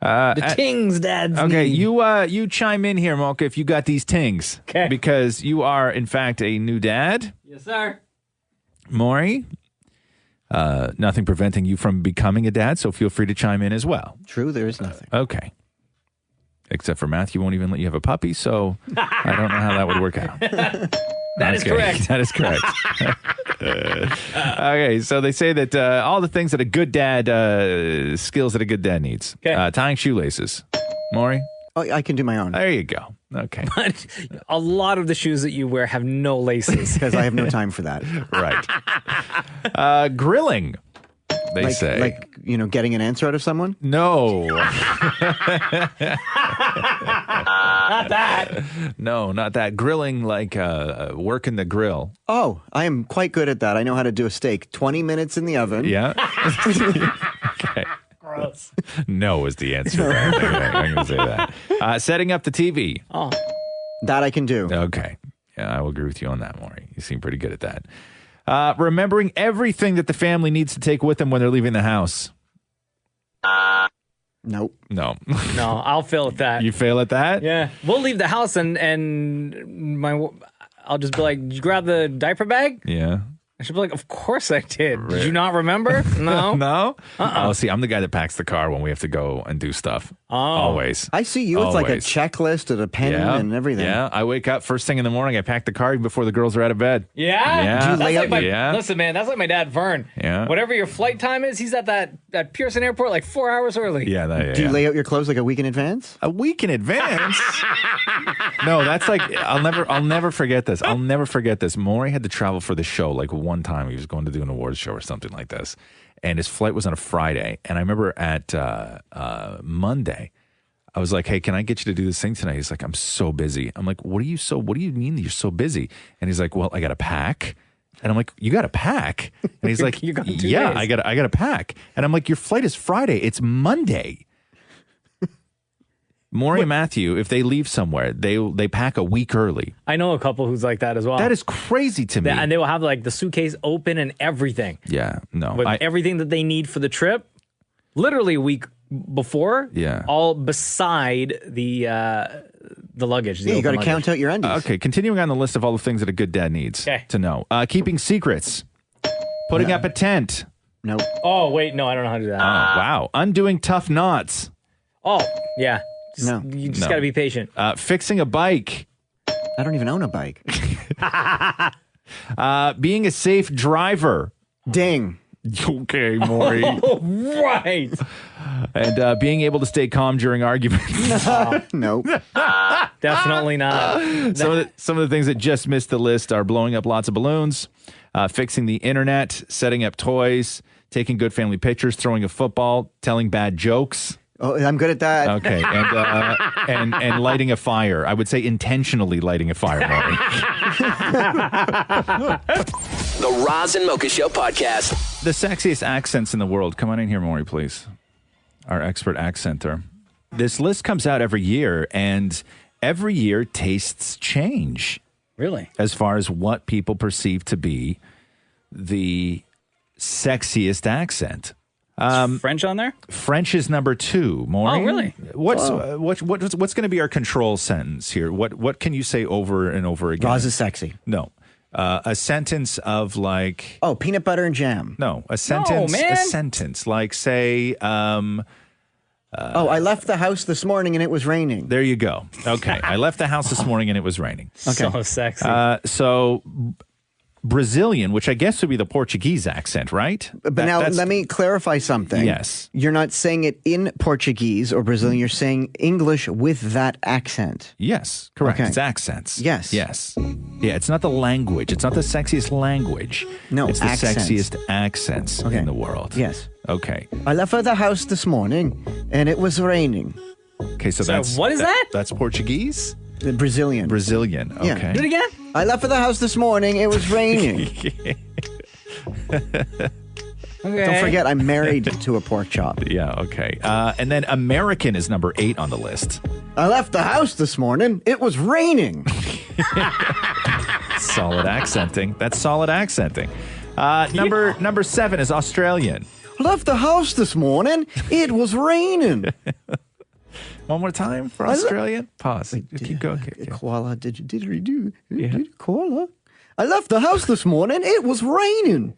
The tings dads Okay, need. you chime in here, Mocha, if you got these tings. Okay. Because you are, in fact, a new dad. Yes, sir. Maury, nothing preventing you from becoming a dad, so feel free to chime in as well. True, there is nothing. Okay. Except for Matthew won't even let you have a puppy, so I don't know how that would work out. That is correct. That is correct. Okay, so they say that all the things that a good dad, skills that a good dad needs. Okay. Tying shoelaces. Maury? Oh, I can do my own There you go. Okay. But a lot of the shoes that you wear have no laces. because I have no time for that. Right. Grilling, they say. Like, getting an answer out of someone? No. Not that. No, not that. Grilling, like working the grill. Oh, I am quite good at that. I know how to do a steak. 20 minutes in the oven. Yeah. Okay. Gross. No is the answer. I'm going to say that. Setting up the TV. Oh. That I can do. Okay. Yeah, I will agree with you on that, Maury. You seem pretty good at that. Remembering everything that the family needs to take with them when they're leaving the house. Nope. No. No, I'll fail at that. You fail at that? Yeah. We'll leave the house and I'll just be like, did you grab the diaper bag? Yeah. I should be like, of course I did. Did you not remember? No. No? Oh, see, I'm the guy that packs the car when we have to go and do stuff. Oh. Always. I see you with like a Always. checklist and a pen and everything. Yeah. I wake up first thing in the morning. I pack the car even before the girls are out of bed. Yeah? Yeah. Do you lay That's out like Yeah. Listen, man, that's like my dad, Vern. Yeah. Whatever your flight time is, he's at that Pearson airport like 4 hours early. Yeah. Do you lay out your clothes like a week in advance? A week in advance? No, that's like I'll never forget this. I'll never forget this. Maury had to travel for the show like one time. He was going to do an awards show or something like this. And his flight was on a Friday. And I remember at Monday, I was like, hey, can I get you to do this thing tonight? He's like, I'm so busy. I'm like, what do you mean that you're so busy? And he's like, well, I got to pack. And I'm like, you got to pack? And he's like, You got 2 yeah, days. I got to pack. And I'm like, your flight is Friday. It's Monday. Maury and Matthew, if they leave somewhere, they pack a week early. I know a couple who's like that as well. That is crazy to me. And they will have like the suitcase open and everything. Yeah, no. With everything that they need for the trip, literally a week before. Yeah. All beside the luggage. Yeah, you got to count out your undies. Okay, continuing on the list of all the things that a good dad needs to know. Keeping secrets. Putting up a tent. Nope. Oh, wait, no, I don't know how to do that. Oh, wow. Undoing tough knots. Oh, yeah. No. You just got to be patient. Fixing a bike. I don't even own a bike. Being a safe driver. Ding. Okay, Maury. Right. And being able to stay calm during arguments. Nope. Definitely not. Some of the things that just missed the list are blowing up lots of balloons, fixing the internet, setting up toys, taking good family pictures, throwing a football, telling bad jokes. Oh, I'm good at that. Okay, and lighting a fire. I would say intentionally lighting a fire, Maury. The Roz and Mocha Show podcast. The sexiest accents in the world. Come on in here, Maury, please. Our expert accenter. This list comes out every year, and every year tastes change. Really? As far as what people perceive to be the sexiest accent. French on there? French is number 2. Maury? Oh, really? What's going to be our control sentence here? What can you say over and over again? Roz is sexy. No. A sentence of like... Oh, peanut butter and jam. No, a sentence. No, man. A sentence like say... I left the house this morning and it was raining. There you go. Okay. I left the house this morning and it was raining. Okay. So sexy. So Brazilian, which I guess would be the Portuguese accent, right? But now let me clarify something. Yes. You're not saying it in Portuguese or Brazilian. You're saying English with that accent. Yes, correct. Okay. It's accents. Yes. Yes. Yeah, it's not the language. It's not the sexiest language. No, it's the accents. sexiest accents in the world. Yes. Okay. I left the house this morning and it was raining. Okay, so that's... what is that? That's Portuguese? Brazilian. Brazilian, okay. Yeah. Do it again? I left for the house this morning. It was raining. Okay. Don't forget, I'm married to a pork chop. Yeah, okay. And then American is number 8 on the list. I left the house this morning. It was raining. Solid accenting. That's solid accenting. Number 7 is Australian. I left the house this morning. It was raining. One more time for Australian. Pause. Keep going. Koala, didgeridoo. Koala. I left the house this morning. It was raining.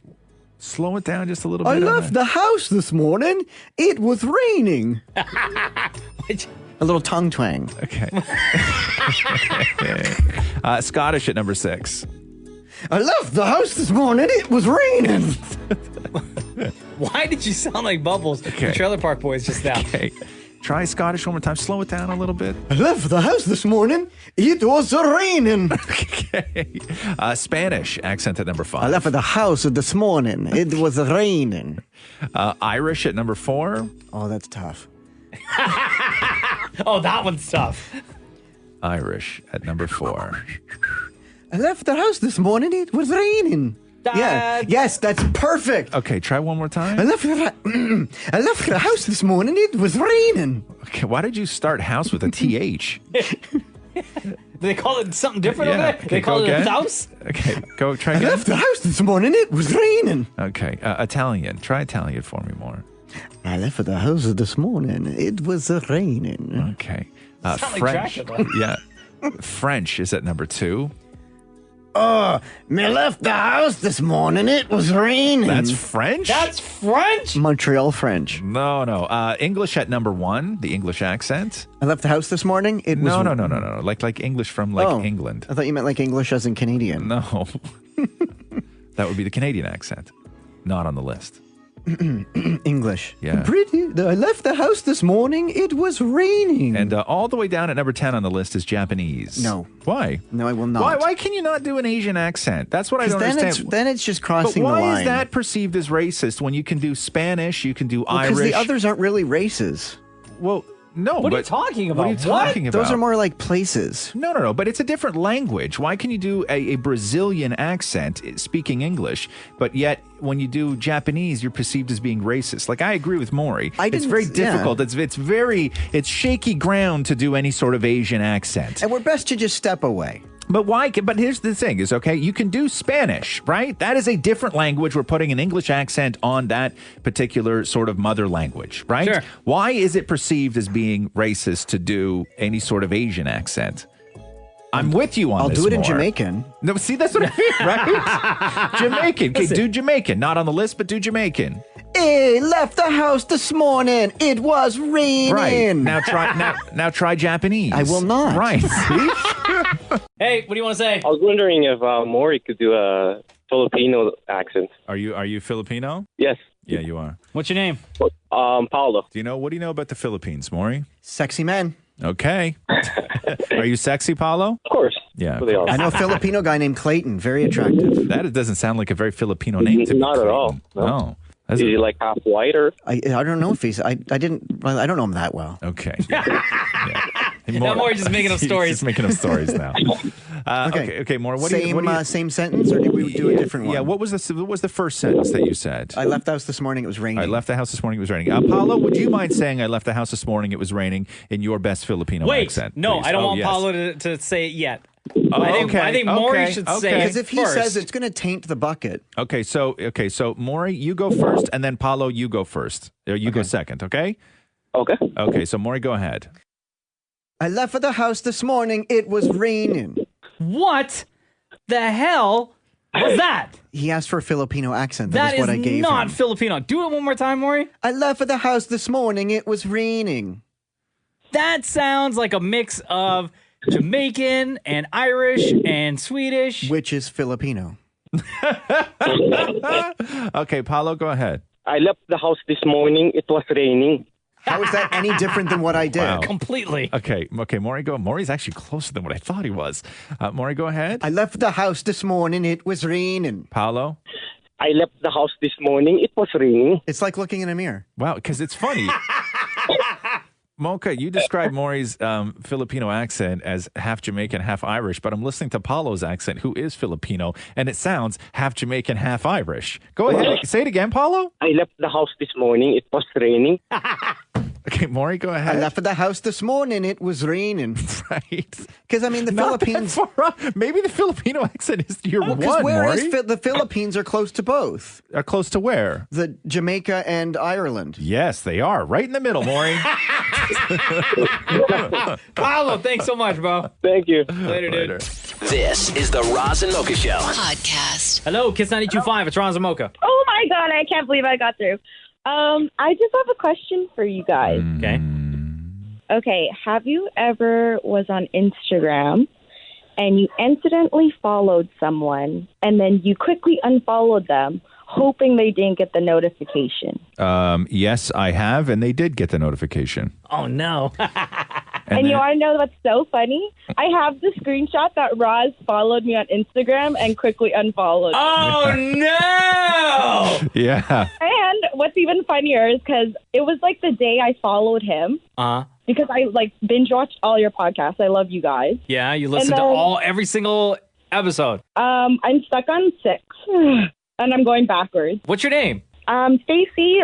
Slow it down just a little bit. I left the house this morning. It was raining. A little tongue twang. Okay. Scottish at number 6. I left the house this morning. It was raining. Why did you sound like Bubbles? Okay. The Trailer Park Boys just now. Okay. Try Scottish one more time. Slow it down a little bit. I left the house this morning. It was raining. Okay. Spanish accent at number 5. I left the house this morning. It was raining. Irish at number 4. Oh, that's tough. Oh, that one's tough. Irish at number 4. I left the house this morning. It was raining. Yeah. Yes, that's perfect. Okay, try one more time. I left the house this morning. It was raining. Okay, why did you start house with a TH? They call it something different over there? Okay, they call it again. a house? Okay, go try I again. left the house this morning. It was raining. Okay, Italian. Try Italian for me more. I left the house this morning. It was raining. Okay. Sound like French. Dracula. Yeah. French is at number 2. Me left the house this morning. It was raining. That's French? That's French? Montreal French. No. English at number 1, the English accent. I left the house this morning. It was No. Like English from England. I thought you meant like English as in Canadian. No. That would be the Canadian accent. Not on the list. English. Yeah. Pretty. I left the house this morning. It was raining. And all the way down at number 10 on the list is Japanese. No. Why? No, I will not. Why can you not do an Asian accent? That's what I don't understand. Then it's just But crossing the line. why is that perceived as racist when you can do Spanish, you can do Irish? Because the others aren't really races. Well, no. What are you talking about? What are you talking about? Those are more like places. No. But it's a different language. Why can you do a Brazilian accent speaking English, but yet when you do Japanese, you're perceived as being racist? Like, I agree with Maury. It's very difficult. Yeah. It's shaky ground to do any sort of Asian accent. And we're best to just step away. But why? But here's the thing is, okay, you can do Spanish, right? That is a different language. We're putting an English accent on that particular sort of mother language, right? Sure. Why is it perceived as being racist to do any sort of Asian accent? I'm with you on this. I'll do it in more. Jamaican. No, see, that's what I mean, right? Jamaican. Okay, do Jamaican. Not on the list, but do Jamaican. left the house this morning. It was raining. Right. Now try Japanese. I will not. Right. See? Hey, what do you want to say? I was wondering if Maury could do a Filipino accent. Are you Filipino? Yes. Yeah, you are. What's your name? Paulo. What do you know about the Philippines, Maury? Sexy men. Okay. Are you sexy, Paulo? Of course. Yeah. I know a Filipino guy named Clayton. Very attractive. That doesn't sound like a very Filipino name to me. Not at all. No. Is he like half white or? I don't know if he's. I don't know him that well. Okay. Yeah. Now Maury's just making up stories. He's just making up stories now. Okay, Maury. Same sentence, or did we do a different one? Yeah. What was the first sentence that you said? I left the house this morning. It was raining. I left the house this morning. It was raining. Paulo, would you mind saying I left the house this morning? It was raining in your best Filipino accent? No, please? I don't want yes. Paulo to say it yet. I think Maury should say it because if he first. says it's going to taint the bucket. Okay, so Maury, you go first, and then Paulo, you go first. Or you go second. Okay. Okay. Okay. So Maury, go ahead. I left for the house this morning. It was raining. What the hell was that? He asked for a Filipino accent. That is what I gave not him. Filipino. Do it one more time, Maury. I left for the house this morning. It was raining. That sounds like a mix of Jamaican and Irish and Swedish. Which is Filipino. Okay, Paulo, go ahead. I left the house this morning. It was raining. How is that any different than what I did? Wow. Completely. Okay, Maury, go. Maury's actually closer than what I thought he was. Maury, go ahead. I left the house this morning. It was raining. Paulo? I left the house this morning. It was raining. It's like looking in a mirror. Wow, because it's funny. Mocha, you described Maury's Filipino accent as half Jamaican, half Irish, but I'm listening to Paulo's accent, who is Filipino, and it sounds half Jamaican, half Irish. Go ahead. Say it again, Paulo. I left the house this morning. It was raining. Okay, Maury, go ahead. I left for the house this morning. It was raining. Right. Because, I mean, the Not Philippines... that far off. Maybe the Filipino accent is your one, Because Maury. the Philippines are close to both. Are close to where? The Jamaica and Ireland. Yes, they are. Right in the middle, Maury. Paulo, thanks so much, bro. Thank you. Later, dude. This is the Roz and Mocha Show. Podcast. Hello, Kiss 92.5. It's Roz and Mocha. Oh my God, I can't believe I got through. I just have a question for you guys. Okay. Okay, have you ever was on Instagram and you incidentally followed someone and then you quickly unfollowed them, hoping they didn't get the notification? Yes, I have, and they did get the notification. Oh, no. And you want to know what's so funny? I have the screenshot that Roz followed me on Instagram and quickly unfollowed. Oh, no! Yeah. And what's even funnier is because it was like the day I followed him. Because I binge watched all your podcasts. I love you guys. Yeah, you listen to every single episode. I'm stuck on 6, and I'm going backwards. What's your name? Stacy.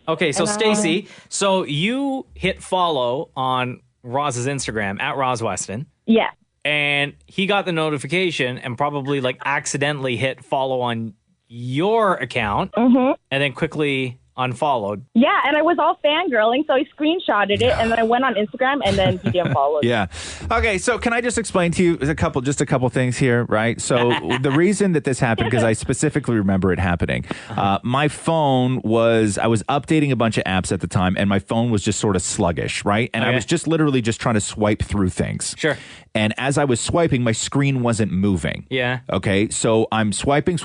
Okay, so Stacy, so you hit follow on Roz's Instagram at Roz Weston. Yeah. And he got the notification and probably accidentally hit follow on your account and then quickly unfollowed. Yeah, and I was all fangirling, so I screenshotted it, and then I went on Instagram, and then he unfollowed. Yeah. Okay, so can I just explain to you a couple things here, right? So the reason that this happened, because I specifically remember it happening, my phone I was updating a bunch of apps at the time, and my phone was just sort of sluggish, right? And I was just literally just trying to swipe through things. Sure. And as I was swiping, my screen wasn't moving. Yeah. Okay, so I'm swiping,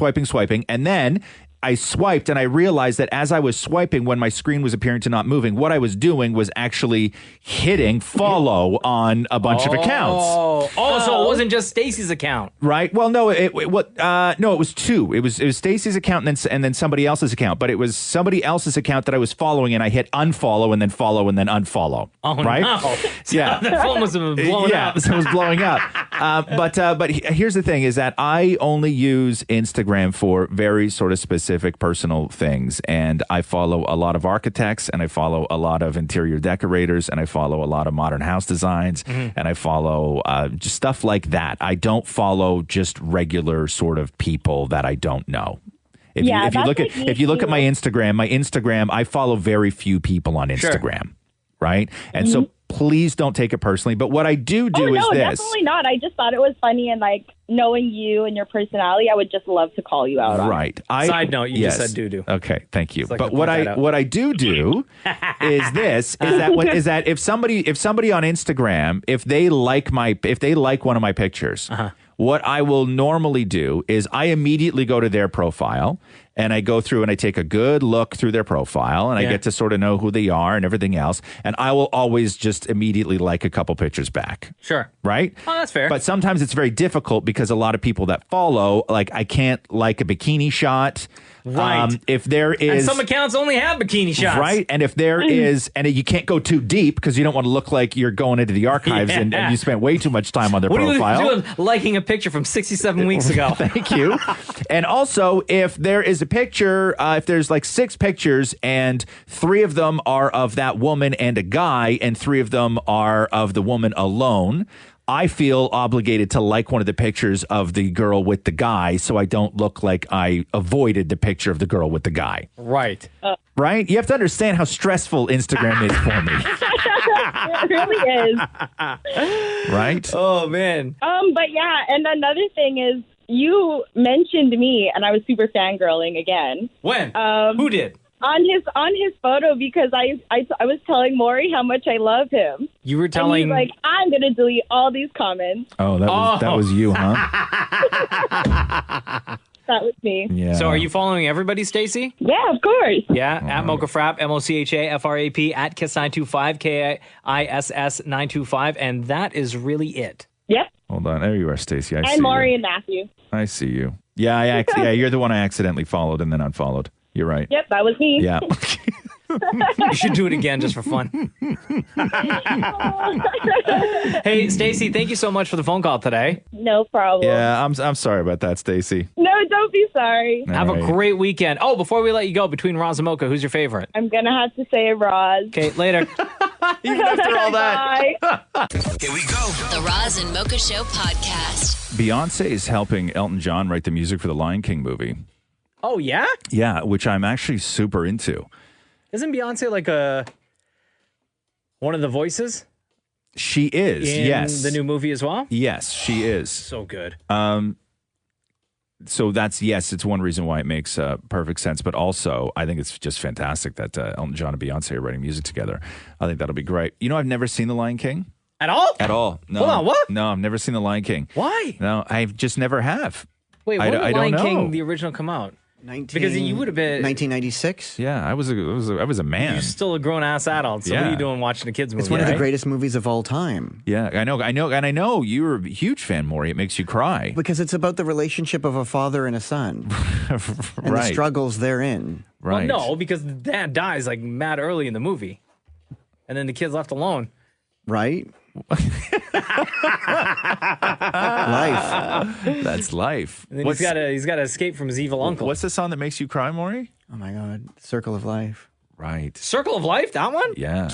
and then I swiped and I realized that as I was swiping, when my screen was appearing to not moving, what I was doing was actually hitting follow on a bunch of accounts. So it wasn't just Stacy's account, right? Well, no, it was two. It was Stacy's account and then somebody else's account, but it was somebody else's account that I was following, and I hit unfollow and then follow and then unfollow. Oh, right? No. Yeah, the phone must have been blowing up. Yeah, so it was blowing up. But here's the thing: is that I only use Instagram for very sort of specific personal things, and I follow a lot of architects, and I follow a lot of interior decorators, and I follow a lot of modern house designs, and I follow just stuff like that. I don't follow just regular sort of people that I don't know. If you look at my Instagram, I follow very few people on Instagram, right? And so please don't take it personally. But what I do is this. Definitely not. I just thought it was funny, and like knowing you and your personality, I would just love to call you out on it. Right. Side note, you just said doo-doo. Okay, thank you. Like but what I do is this is that if somebody on Instagram, if they like one of my pictures, what I will normally do is I immediately go to their profile and I go through and I take a good look through their profile and I get to sort of know who they are and everything else. And I will always just immediately like a couple pictures back. Sure. Right? Oh, that's fair. But sometimes it's very difficult because a lot of people that follow, like I can't like a bikini shot. Right. If there is... And some accounts only have bikini shots. Right. And if there is... And you can't go too deep because you don't want to look like you're going into the archives and you spent way too much time on their profile. What are you doing liking a picture from 67 weeks ago? Thank you. And also, if there is a picture, if there's like 6 pictures and 3 of them are of that woman and a guy and 3 of them are of the woman alone, I feel obligated to like one of the pictures of the girl with the guy so I don't look like I avoided the picture of the girl with the guy. Right. Right? You have to understand how stressful Instagram is for me. It really is. Right? Oh, man. But yeah, and another thing is you mentioned me, and I was super fangirling again. When? Who did? On his photo, because I was telling Maury how much I love him. You were telling... And he's like, I'm going to delete all these comments. Oh, that was you, huh? That was me. Yeah. So are you following everybody, Stacey? Yeah, of course. Yeah, at Mocha Frap, MOCHAFRAP, at KISS925, KISS925, and that is really it. Yep. Hold on. There you are, Stacey. And Maury and Matthew. I see you. Yeah, you're the one I accidentally followed and then unfollowed. You're right. Yep, that was me. Yeah. You should do it again just for fun. Hey, Stacey, thank you so much for the phone call today. No problem. Yeah, I'm sorry about that, Stacey. No, don't be sorry. Have a great weekend. Oh, before we let you go, between Roz and Mocha, who's your favorite? I'm going to have to say Roz. Okay, later. Even after all that. Bye. Here we go. The Roz and Mocha Show podcast. Beyonce is helping Elton John write the music for the Lion King movie. Oh, yeah? Yeah, which I'm actually super into. Isn't Beyonce like one of the voices? She is, in the new movie as well? Yes, she is. So good. So it's one reason why it makes perfect sense. But also, I think it's just fantastic that Elton John and Beyonce are writing music together. I think that'll be great. You know, I've never seen The Lion King. At all? At all. No. Hold on, what? No, I've never seen The Lion King. Why? No, I just never have. Wait, when did I Lion don't know. King, the original, come out? Because you would have been 1996. Yeah, I was a man. You're still a grown ass adult. So what are you doing watching a kids movie? It's one of the greatest movies of all time. Yeah, I know, and I know you're a huge fan, Maury. It makes you cry because it's about the relationship of a father and a son, and the struggles therein. Right? Well, no, because the dad dies like mad early in the movie, and then the kid's left alone. Right. Life. That's life. And then he's got to escape from his evil uncle. What's the song that makes you cry, Maury? Oh my God, Circle of Life. Right. Circle of Life, that one? Yeah.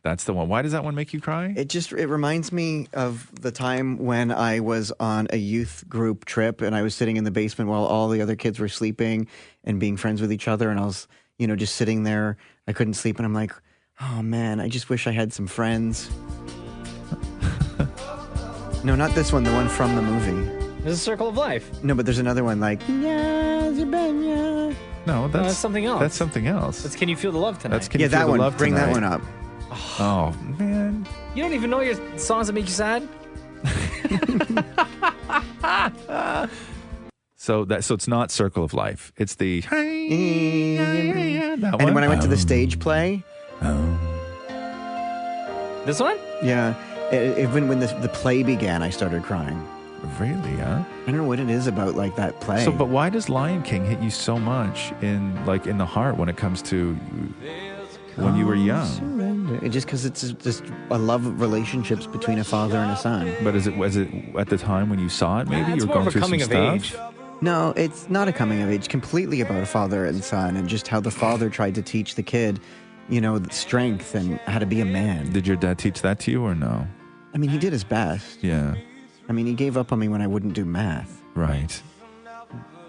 That's the one. Why does that one make you cry? It reminds me of the time when I was on a youth group trip and I was sitting in the basement while all the other kids were sleeping and being friends with each other, and I was, just sitting there. I couldn't sleep, and I'm like, oh man, I just wish I had some friends. No, not this one. The one from the movie. This is Circle of Life. No, but there's another one like. No, that's something else. That's something else. That's Can You Feel the Love Tonight? That's Can You Feel the Love Tonight? Bring that one up. Oh man, you don't even know your songs that make you sad. So it's not Circle of Life. It's the that and one? when I went to the stage play. This one? Yeah. Even when the play began, I started crying. Really, huh? I don't know what it is about like that play. So, but why does Lion King hit you so much in the heart when it comes to when you were young? It's just because it's just a love of relationships between a father and a son. But was it at the time when you saw it? Maybe you were going through some stuff. Coming of age. No, it's not a coming of age. Completely about a father and son, and just how the father tried to teach the kid, strength and how to be a man. Did your dad teach that to you or no? I mean, he did his best. Yeah. I mean, he gave up on me when I wouldn't do math. Right.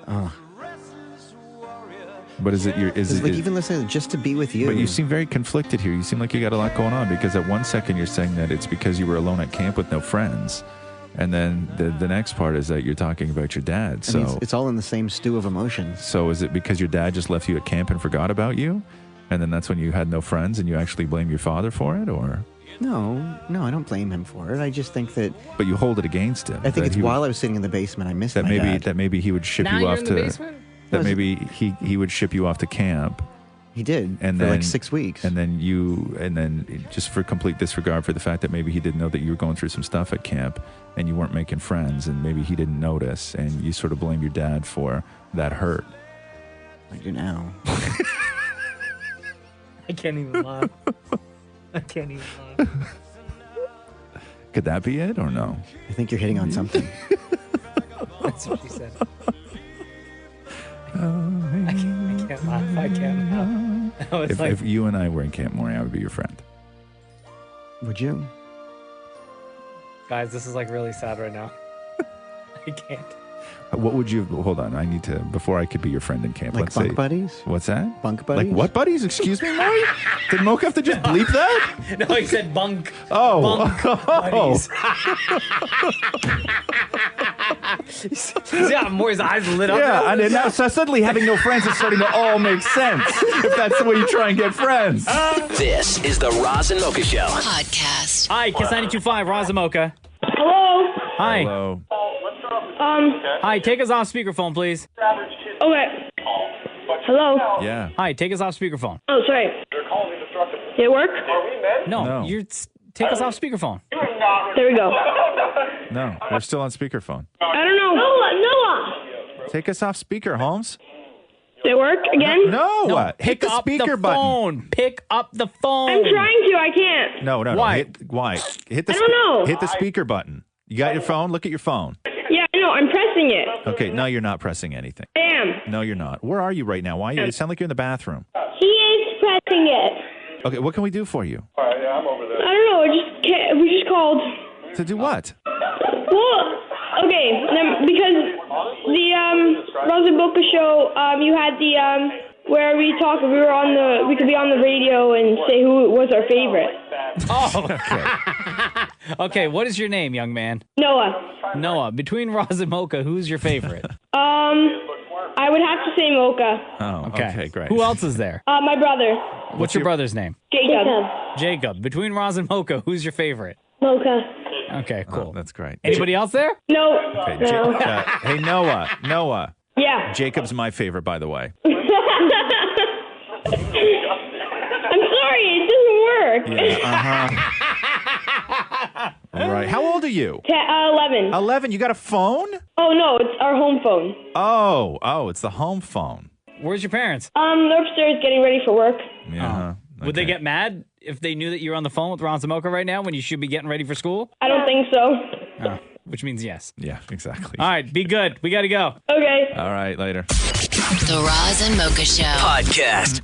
Oh. But is it your? Is it even listening just to be with you? But you seem very conflicted here. You seem like you got a lot going on because at one second you're saying that it's because you were alone at camp with no friends, and then the next part is that you're talking about your dad. So I mean, it's all in the same stew of emotions. So is it because your dad just left you at camp and forgot about you, and then that's when you had no friends and you actually blame your father for it, or? No, I don't blame him for it. I just think that. But you hold it against him. I think it's while I was sitting in the basement, I missed that. My dad. That maybe he would ship you off to. That maybe he would ship you off to camp. He did, and for then, like 6 weeks. And then just for complete disregard for the fact that maybe he didn't know that you were going through some stuff at camp and you weren't making friends, and maybe he didn't notice, and you sort of blame your dad for that hurt. I do now. I can't even laugh. I can't even laugh. Could that be it or no? I think you're hitting on something. That's what she said. I can't laugh. I can't laugh. If you and I were in Camp Maury, I would be your friend. Would you? Guys, this is like really sad right now. I can't. What would you? Hold on, I need to. Before I could be your friend in camp, Like let's bunk say, buddies? What's that? Bunk buddies? Like what buddies? Excuse me, Maury? Did Mocha have to just bleep that? No, he said bunk. Oh, Bunk buddies. Yeah, Maury's eyes lit up. Yeah, and now so suddenly having no friends is starting to all make sense. If that's the way you try and get friends. This is the Roz and Mocha Show Podcast. Hi, Kiss 92.5, Roz and Mocha. Hello. Hi. Hello. Hi, take us off speakerphone, please. Okay. Hello. Yeah. Hi, take us off speakerphone. Oh, sorry. Did it work? No. Take us off speakerphone. There we go. No, we're still on speakerphone. I don't know. Noah. Take us off speaker, Holmes. Did it work again? No. Hit the speaker button. Phone. Pick up the phone. I'm trying to. I can't. No. Why? Why? Hit the I don't know. Hit the speaker button. You got your phone? Look at your phone. Yeah, I know. I'm pressing it. Okay, no, you're not pressing anything. I am. No, you're not. Where are you right now? Why are you? You sound like you're in the bathroom. He is pressing it. Okay, what can we do for you? I don't know. We just called. To do what? Well, okay, because the Roz and Mocha show, you had the where we we could be on the radio and say who was our favorite. Oh, okay. Okay, what is your name, young man? Noah. Between Roz and Mocha, who's your favorite? I would have to say Mocha. Oh, okay, great. Who else is there? My brother. What's your brother's name? Jacob. Between Roz and Mocha, who's your favorite? Mocha. Okay, cool. Oh, that's great. Anybody else there? No. Okay, No. hey, Noah. Yeah. Jacob's my favorite, by the way. I'm sorry, it doesn't work. Yeah, Right. How old are you? 11. 11. You got a phone? Oh, no, it's our home phone. Oh, it's the home phone. Where's your parents? They're upstairs getting ready for work. Yeah. Would they get mad if they knew that you're on the phone with Roz and Mocha right now when you should be getting ready for school? I don't think so. Oh, which means yes. Yeah, exactly. All right, be good. We got to go. Okay. All right, later. The Roz and Mocha Show. Podcast.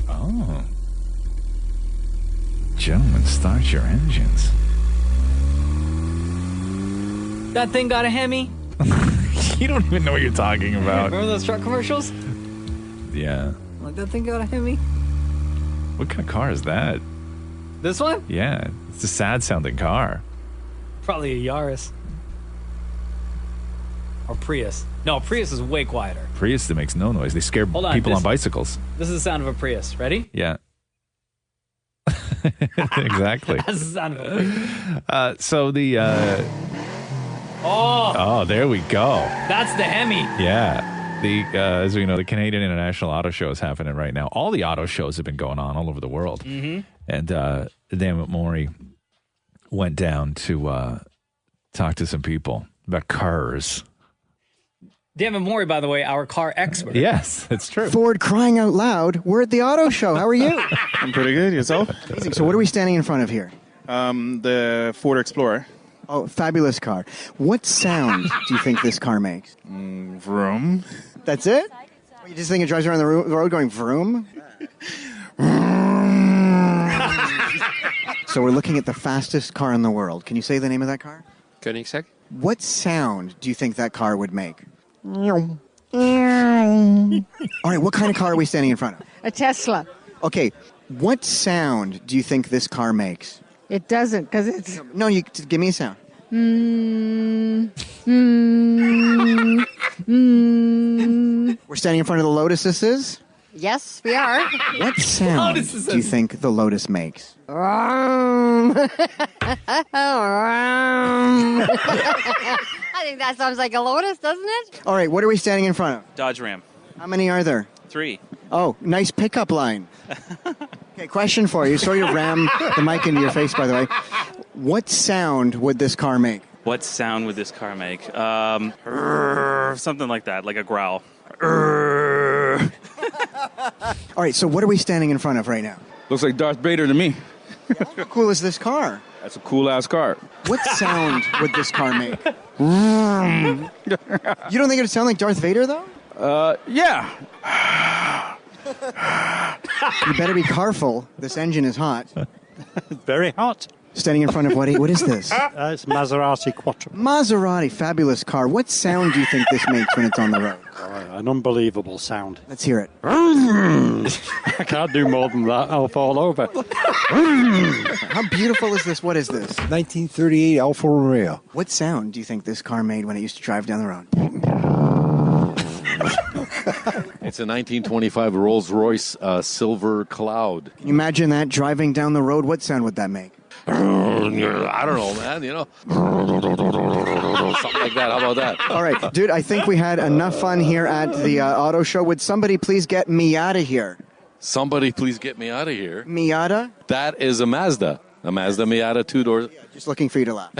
Oh. Gentlemen, start your engines. That thing got a Hemi? You don't even know what you're talking about. Remember those truck commercials? Yeah. Like, that thing got a Hemi? What kind of car is that? This one? Yeah, it's a sad-sounding car. Probably a Yaris. Or Prius. No, Prius is way quieter. Prius that makes no noise. They scare people on bicycles. This is the sound of a Prius. Ready? Yeah. Exactly. That's the sound of a Prius. So the... Oh, there we go. That's the Hemi. Yeah. As we know, the Canadian International Auto Show is happening right now. All the auto shows have been going on all over the world. Mm-hmm. And Dan Maury went down to talk to some people about cars. Dan Maury, by the way, our car expert. Yes, it's true. Ford crying out loud. We're at the auto show. How are you? I'm pretty good. Yourself? Amazing. So what are we standing in front of here? The Ford Explorer. Oh, fabulous car. What sound do you think this car makes? Vroom. That's it? You just think it drives around the road going vroom? So we're looking at the fastest car in the world. Can you say the name of that car? Koenigsegg. What sound do you think that car would make? All right, what kind of car are we standing in front of? A Tesla. Okay, what sound do you think this car makes? It doesn't, because it's... No, you give me a sound. We're standing in front of the Lotus, this is? Yes, we are. What sound do you think the Lotus makes? I think that sounds like a Lotus, doesn't it? All right, what are we standing in front of? Dodge Ram. How many are there? 3. Oh, nice pickup line. Okay, question for you. Sorry to ram the mic into your face, by the way. What sound would this car make? What sound would this car make? Something like that, like a growl. All right, so what are we standing in front of right now? Looks like Darth Vader to me. How cool is this car? That's a cool-ass car. What sound would this car make? You don't think it would sound like Darth Vader, though? Yeah. You better be careful. This engine is hot. Very hot. Standing in front of what is this? It's Maserati Quattro. Maserati, fabulous car. What sound do you think this makes when it's on the road? An unbelievable sound. Let's hear it. I can't do more than that. I'll fall over. How beautiful is this? What is this? 1938 Alfa Romeo. What sound do you think this car made when it used to drive down the road? It's a 1925 Rolls-Royce Silver Cloud. Can you imagine that driving down the road? What sound would that make? I don't know, man. Something like that. How about that? All right, dude, I think we had enough fun here at the auto show. Would somebody please get me out of here? Somebody please get me out of here. Miata? That is a Mazda. A Mazda Miata 2-door. Yeah, just looking for you to laugh.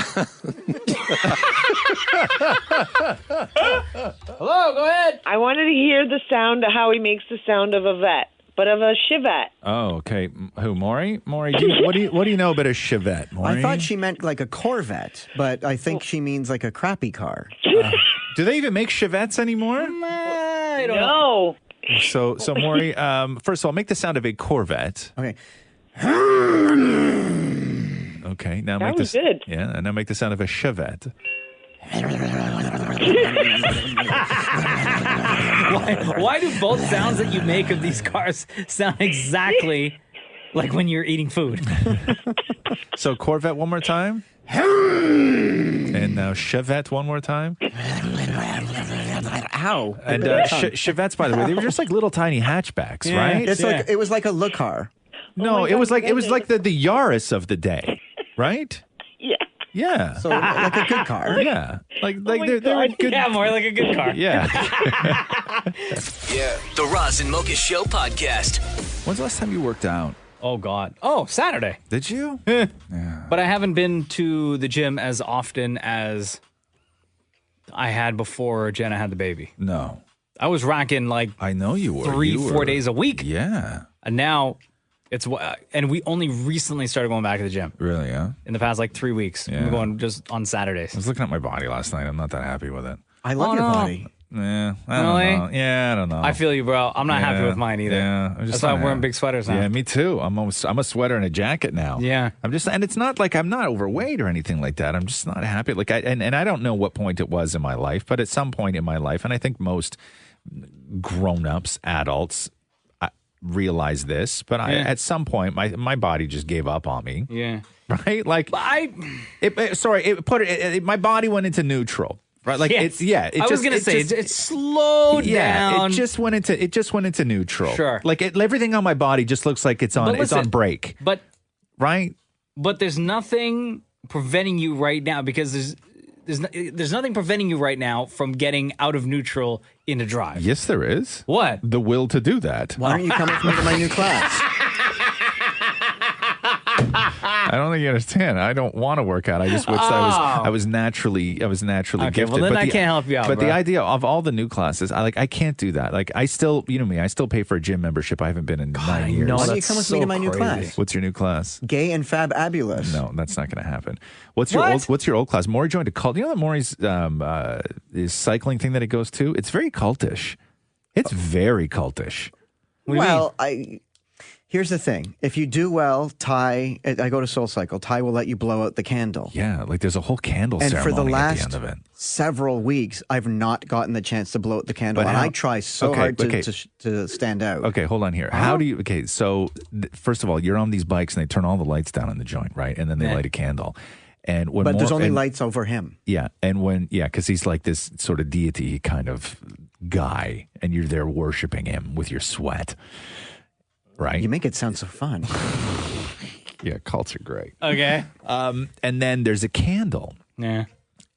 Hello, go ahead. I wanted to hear the sound of how he makes the sound of a vet, but of a Chevette. Oh, okay. Who, Maury? Maury, what do you know about a Chevette, Maury? I thought she meant like a Corvette, but I think she means like a crappy car. Do they even make Chevettes anymore? I don't know. So Maury, first of all, make the sound of a Corvette. Okay. Okay, now That make was this. good. Yeah, and now make the sound of a Chevette. Why do both sounds that you make of these cars sound exactly like when you're eating food? So Corvette one more time. And now Chevette one more time. Ow. And Chevettes, by the way, they were just like little tiny hatchbacks, right? It's like it was like a look car. No, it was like the Yaris of the day, right? Yeah. Yeah. So like a good car. Yeah. Like they're good. Yeah, more like a good car. Yeah. The Roz and Mocha Show podcast. When's the last time you worked out? Oh, God. Oh, Saturday. Did you? Yeah. But I haven't been to the gym as often as I had before Jenna had the baby. No. I was racking like I know you were 3-4 days a week. Yeah. And now and we only recently started going back to the gym. Really, yeah? In the past like 3 weeks. Yeah. We're going just on Saturdays. I was looking at my body last night. I'm not that happy with it. I love your body. Yeah, I don't Really? know. Yeah, I don't know. I feel you, bro. I'm not happy with mine either. Yeah, That's why I'm wearing big sweaters now. Yeah, me too. I'm a sweater and a jacket now. Yeah. I'm just, and it's not like I'm not overweight or anything like that. I'm just not happy. Like and I don't know what point it was in my life, but at some point in my life, and I think most grown-ups, adults, realize this, but at some point my body just gave up on me. Yeah. Right? Like my body went into neutral. Right, like yes. It slowed down. It just went into neutral. Sure, like everything on my body just looks like it's on break. But right, but there's nothing preventing you right now because there's nothing preventing you right now from getting out of neutral into drive. Yes, there is. What? The will to do that. Why aren't you coming with me to my new class? I don't think you understand. I don't want to work out. I just wish I was naturally okay, gifted. well then I can't help you out. But bro. the idea of all the new classes, I can't do that. Like I still, you know me, I still pay for a gym membership. I haven't been in 9 years. Why don't you come with me to my new class? What's your new class? Gay and fabulous. No, that's not going to happen. What's your old class? Maury joined a cult. You know that Maury's his cycling thing that he goes to? It's very cultish. It's very cultish. Well, Here's the thing. If you do well, Ty, I go to Soul Cycle, Ty will let you blow out the candle. Yeah, like there's a whole candle And ceremony for the at last the end of it. several weeks, I've not gotten the chance to blow out the candle. But And how- I try so Okay, hard okay. to stand out. Okay, hold on here. How do you? Okay, so first of all, you're on these bikes and they turn all the lights down in the joint, right? And then they Yeah. light a candle. And when But there's more- only and- lights over him. Yeah, and because he's like this sort of deity kind of guy, and you're there worshiping him with your sweat, right? You make it sound so fun. Yeah, cults are great. Okay. And then there's a candle. Yeah.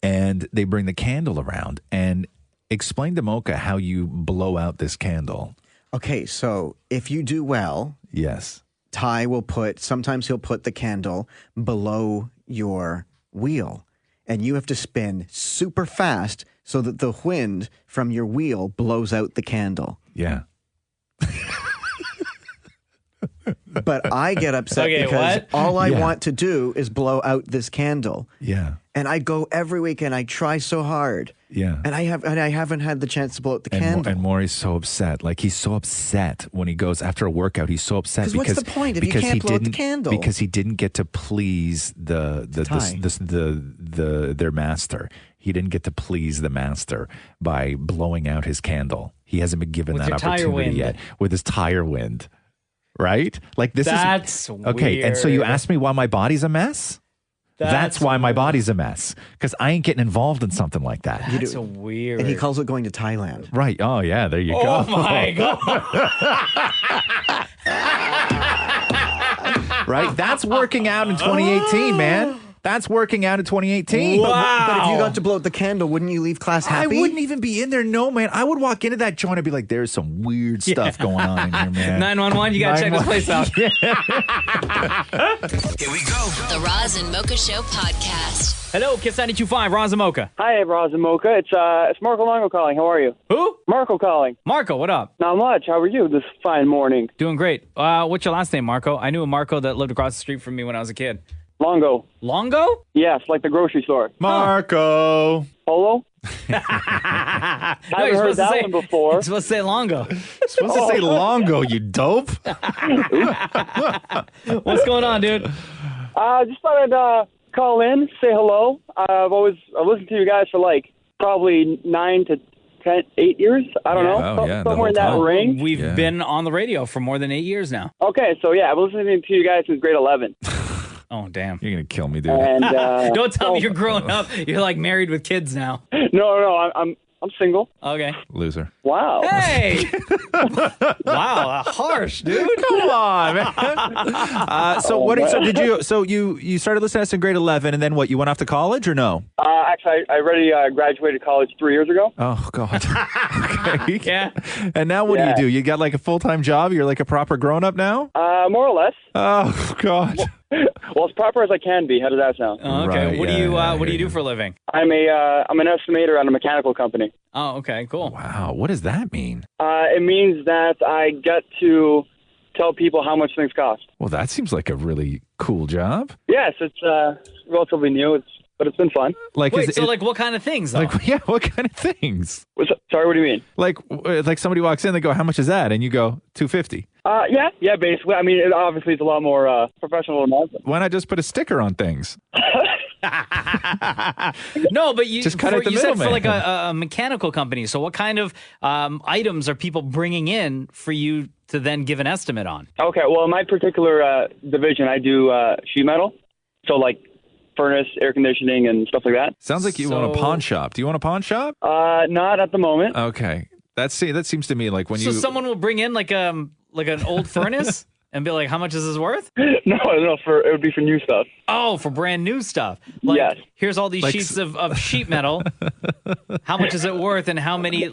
And they bring the candle around and explain to Mocha how you blow out this candle. Okay, so if you do well, yes, Ty will sometimes he'll put the candle below your wheel, and you have to spin super fast so that the wind from your wheel blows out the candle. Yeah. But I get upset Okay, because what? all I Yeah. want to do is blow out this candle. Yeah. And I go every week and I try so hard. Yeah. And I haven't had the chance to blow out the candle. And Maury's so upset. Like he's so upset when he goes after a workout. He's so upset 'Cause what's the point if you because can't he blow out the didn't- candle? Because he didn't get to please their master. He didn't get to please the master by blowing out his candle. He hasn't been given With that your tire opportunity wind. yet with his tire wind. Right? Like this That's is okay. And so you weird. asked me why my body's a mess. That's why my body's a mess because I ain't getting involved in something like that. That's weird. And he calls it going to Thailand. Right. Oh, yeah. There you go. Oh my god. Right? That's working out in 2018, man. That's working out in 2018. But if you got to blow out the candle, wouldn't you leave class happy? I wouldn't even be in there. No, man. I would walk into that joint and be like, there's some weird stuff going on in here, man. 911, you got to check this place out. Here we go. The Roz and Mocha Show podcast. Hello, Kiss 92.5, Roz Mocha. Hi, Roz and Mocha. It's Marco Longo calling. How are you? Who? Marco calling. Marco, what up? Not much. How are you this fine morning? Doing great. What's your last name, Marco? I knew a Marco that lived across the street from me when I was a kid. Longo. Longo? Yes, like the grocery store. Marco. Polo? No, Haven't you're heard supposed to that say- one before. You're supposed to say Longo. Supposed to say Longo, you dope. What's going on, dude? Just thought I'd call in, say hello. I've listened to you guys for like probably 9 to 10, 8 years. I don't know. Somewhere in that range. We've been on the radio for more than 8 years now. Okay, so yeah, I've been listening to you guys since grade 11. Oh, damn. You're going to kill me, dude. And Don't tell me you're growing up. You're like married with kids now. No, I'm single. Okay. Loser. Wow. Hey. Wow, harsh, dude. Come on, man. So you started listening to us in grade 11, and then what? You went off to college or no? Actually, I already graduated college 3 years ago. Oh God. Okay. Yeah. And now what do? You got like a full-time job? You're like a proper grown-up now? More or less. Oh God. Well, as proper as I can be. How does that sound? Oh, okay. Right, What do yeah, you yeah, What do you do for a living? I'm an estimator at a mechanical company. Oh, okay, cool. Wow. What does that mean? It means that I get to tell people how much things cost. Well, that seems like a really cool job. Yes, it's relatively new. But it's been fun. Like, Wait, like what kind of things? Though? Like, yeah, what kind of things? Sorry, what do you mean? Like somebody walks in, they go, "How much is that?" And you go, $250. Yeah, basically. I mean, obviously, it's a lot more professional than that. Why not just put a sticker on things? No, but you Just cut out the you said for middleman. like a mechanical company. So what kind of items are people bringing in for you to then give an estimate on? Okay, well, in my particular division, I do sheet metal. So, like, furnace, air conditioning, and stuff like that. Sounds like you own a pawn shop. Do you own a pawn shop? Not at the moment. Okay. That seems to me like when So someone will bring in like an old furnace and be like, "How much is this worth?" No, it would be for new stuff. Oh, for brand new stuff. Like, yes. Here's all these sheets of sheet metal. How much is it worth, and how many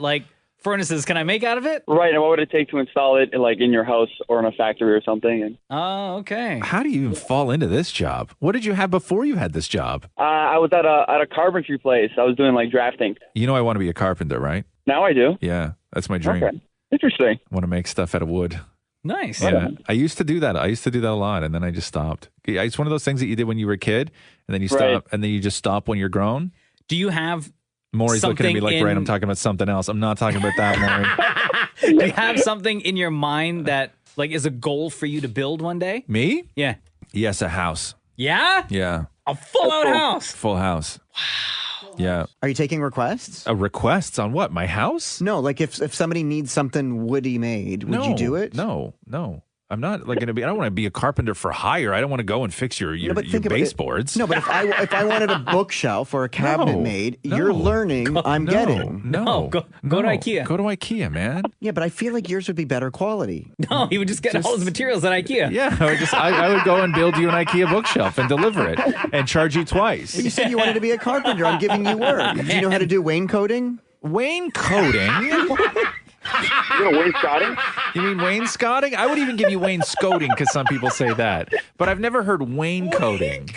furnaces can I make out of it? Right, and what would it take to install it in your house or in a factory or something? And Oh, okay. How do you even fall into this job? What did you have before you had this job? I was at a carpentry place. I was doing drafting. You know I want to be a carpenter, right? Now I do. Yeah, that's my dream. Okay. Interesting. I want to make stuff out of wood. Nice. Yeah, I used to do that. I used to do that a lot, and then I just stopped. It's one of those things that you did when you were a kid, and then you stop, Right. and then you just stop when you're grown. Do you have Maury's looking at me like, something right, in- I'm talking about something else. I'm not talking about that, Maury. Do you have something in your mind that like is a goal for you to build one day? Me? Yeah. Yes, a house. Yeah? Yeah. A full-out house? Full house. Wow. Yeah. Are you taking requests? Requests on what? My house? No, like if somebody needs something woody made, would you do it? No. I'm not like going to be. I don't want to be a carpenter for hire. I don't want to go and fix your baseboards. No, but if I wanted a bookshelf or a cabinet made, you're learning. I'm getting. Go to IKEA. Go to IKEA, man. Yeah, but I feel like yours would be better quality. No, he would just get all his materials at IKEA. Yeah, I would go and build you an IKEA bookshelf and deliver it and charge you twice. But you said you wanted to be a carpenter. I'm giving you work. Do you know how to do wainscoting? Wainscoting? You know wainscoting? You mean wainscoting? I would even give you wainscoting because some people say that. But I've never heard wainscoting.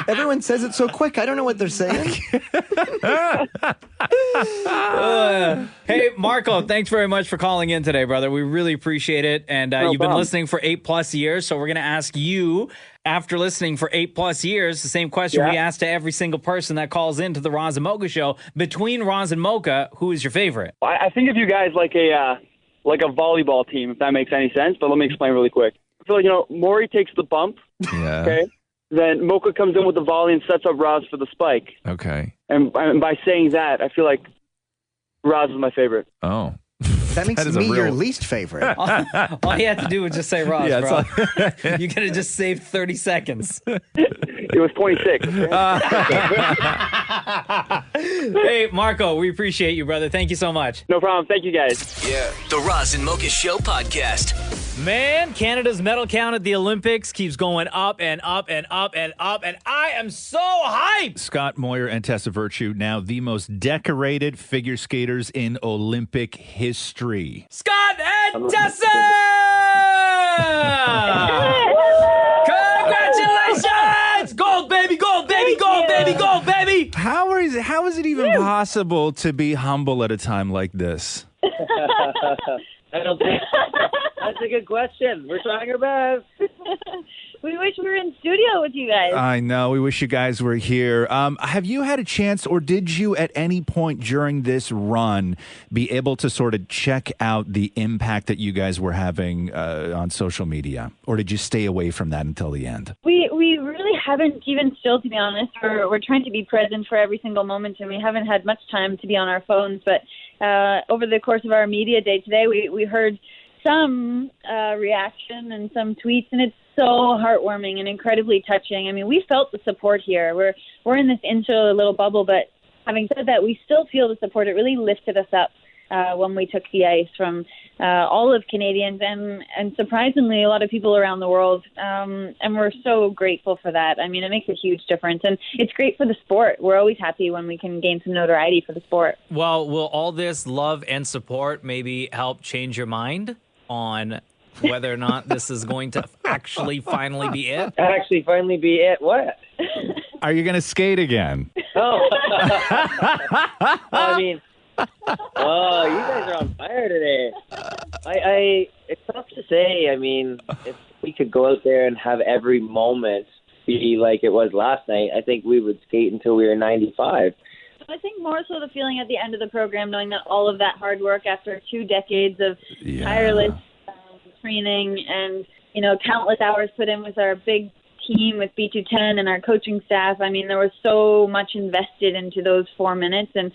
Everyone says it so quick. I don't know what they're saying. Hey, Marco, thanks very much for calling in today, brother. We really appreciate it. And you've been listening for 8+ years. So we're going to ask you, after listening for 8+ years, the same question we asked to every single person that calls into the Roz and Mocha show. Between Roz and Mocha, who is your favorite? I think of you guys like a volleyball team, if that makes any sense. But let me explain really quick. I feel like, Maury takes the bump. Yeah. Okay. Then Mocha comes in with the volley and sets up Roz for the spike. Okay. And by saying that, I feel like Roz is my favorite. Oh. That makes me your least favorite. All you have to do was just say Roz, Yeah, bro. You could have just saved 30 seconds. It was 26. Hey, Marco, we appreciate you, brother. Thank you so much. No problem. Thank you, guys. Yeah. The Roz and Mocha Show podcast. Man, Canada's medal count at the Olympics keeps going up and up and up and up, and I am so hyped. Scott Moyer and Tessa Virtue, now the most decorated figure skaters in Olympic history. Scott and Tessa! Congratulations! Gold, baby, gold, baby, gold, baby, gold, baby! How is it even possible to be humble at a time like this? I don't think that's a good question. We're trying our best. We wish we were in studio with you guys. I know. We wish you guys were here. Have you had a chance, or did you at any point during this run be able to sort of check out the impact that you guys were having on social media? Or did you stay away from that until the end? We really haven't, even still, to be honest. We're trying to be present for every single moment, and we haven't had much time to be on our phones. But over the course of our media day today, we heard some reaction and some tweets, and it's so heartwarming and incredibly touching. I mean, we felt the support here. We're in this insular little bubble, but having said that, we still feel the support. It really lifted us up when we took the ice from all of Canadians and surprisingly a lot of people around the world. And we're so grateful for that. I mean, it makes a huge difference, and it's great for the sport. We're always happy when we can gain some notoriety for the sport. Well, will all this love and support maybe help change your mind on whether or not this is going to actually finally be it? Actually, finally be it? What? Are you going to skate again? Oh. I mean, oh, you guys are on fire today. It's tough to say. I mean, if we could go out there and have every moment be like it was last night, I think we would skate until we were 95. I think more so the feeling at the end of the program, knowing that all of that hard work after 2 decades of tireless training and, countless hours put in with our big team with B210 and our coaching staff. I mean, there was so much invested into those 4 minutes, and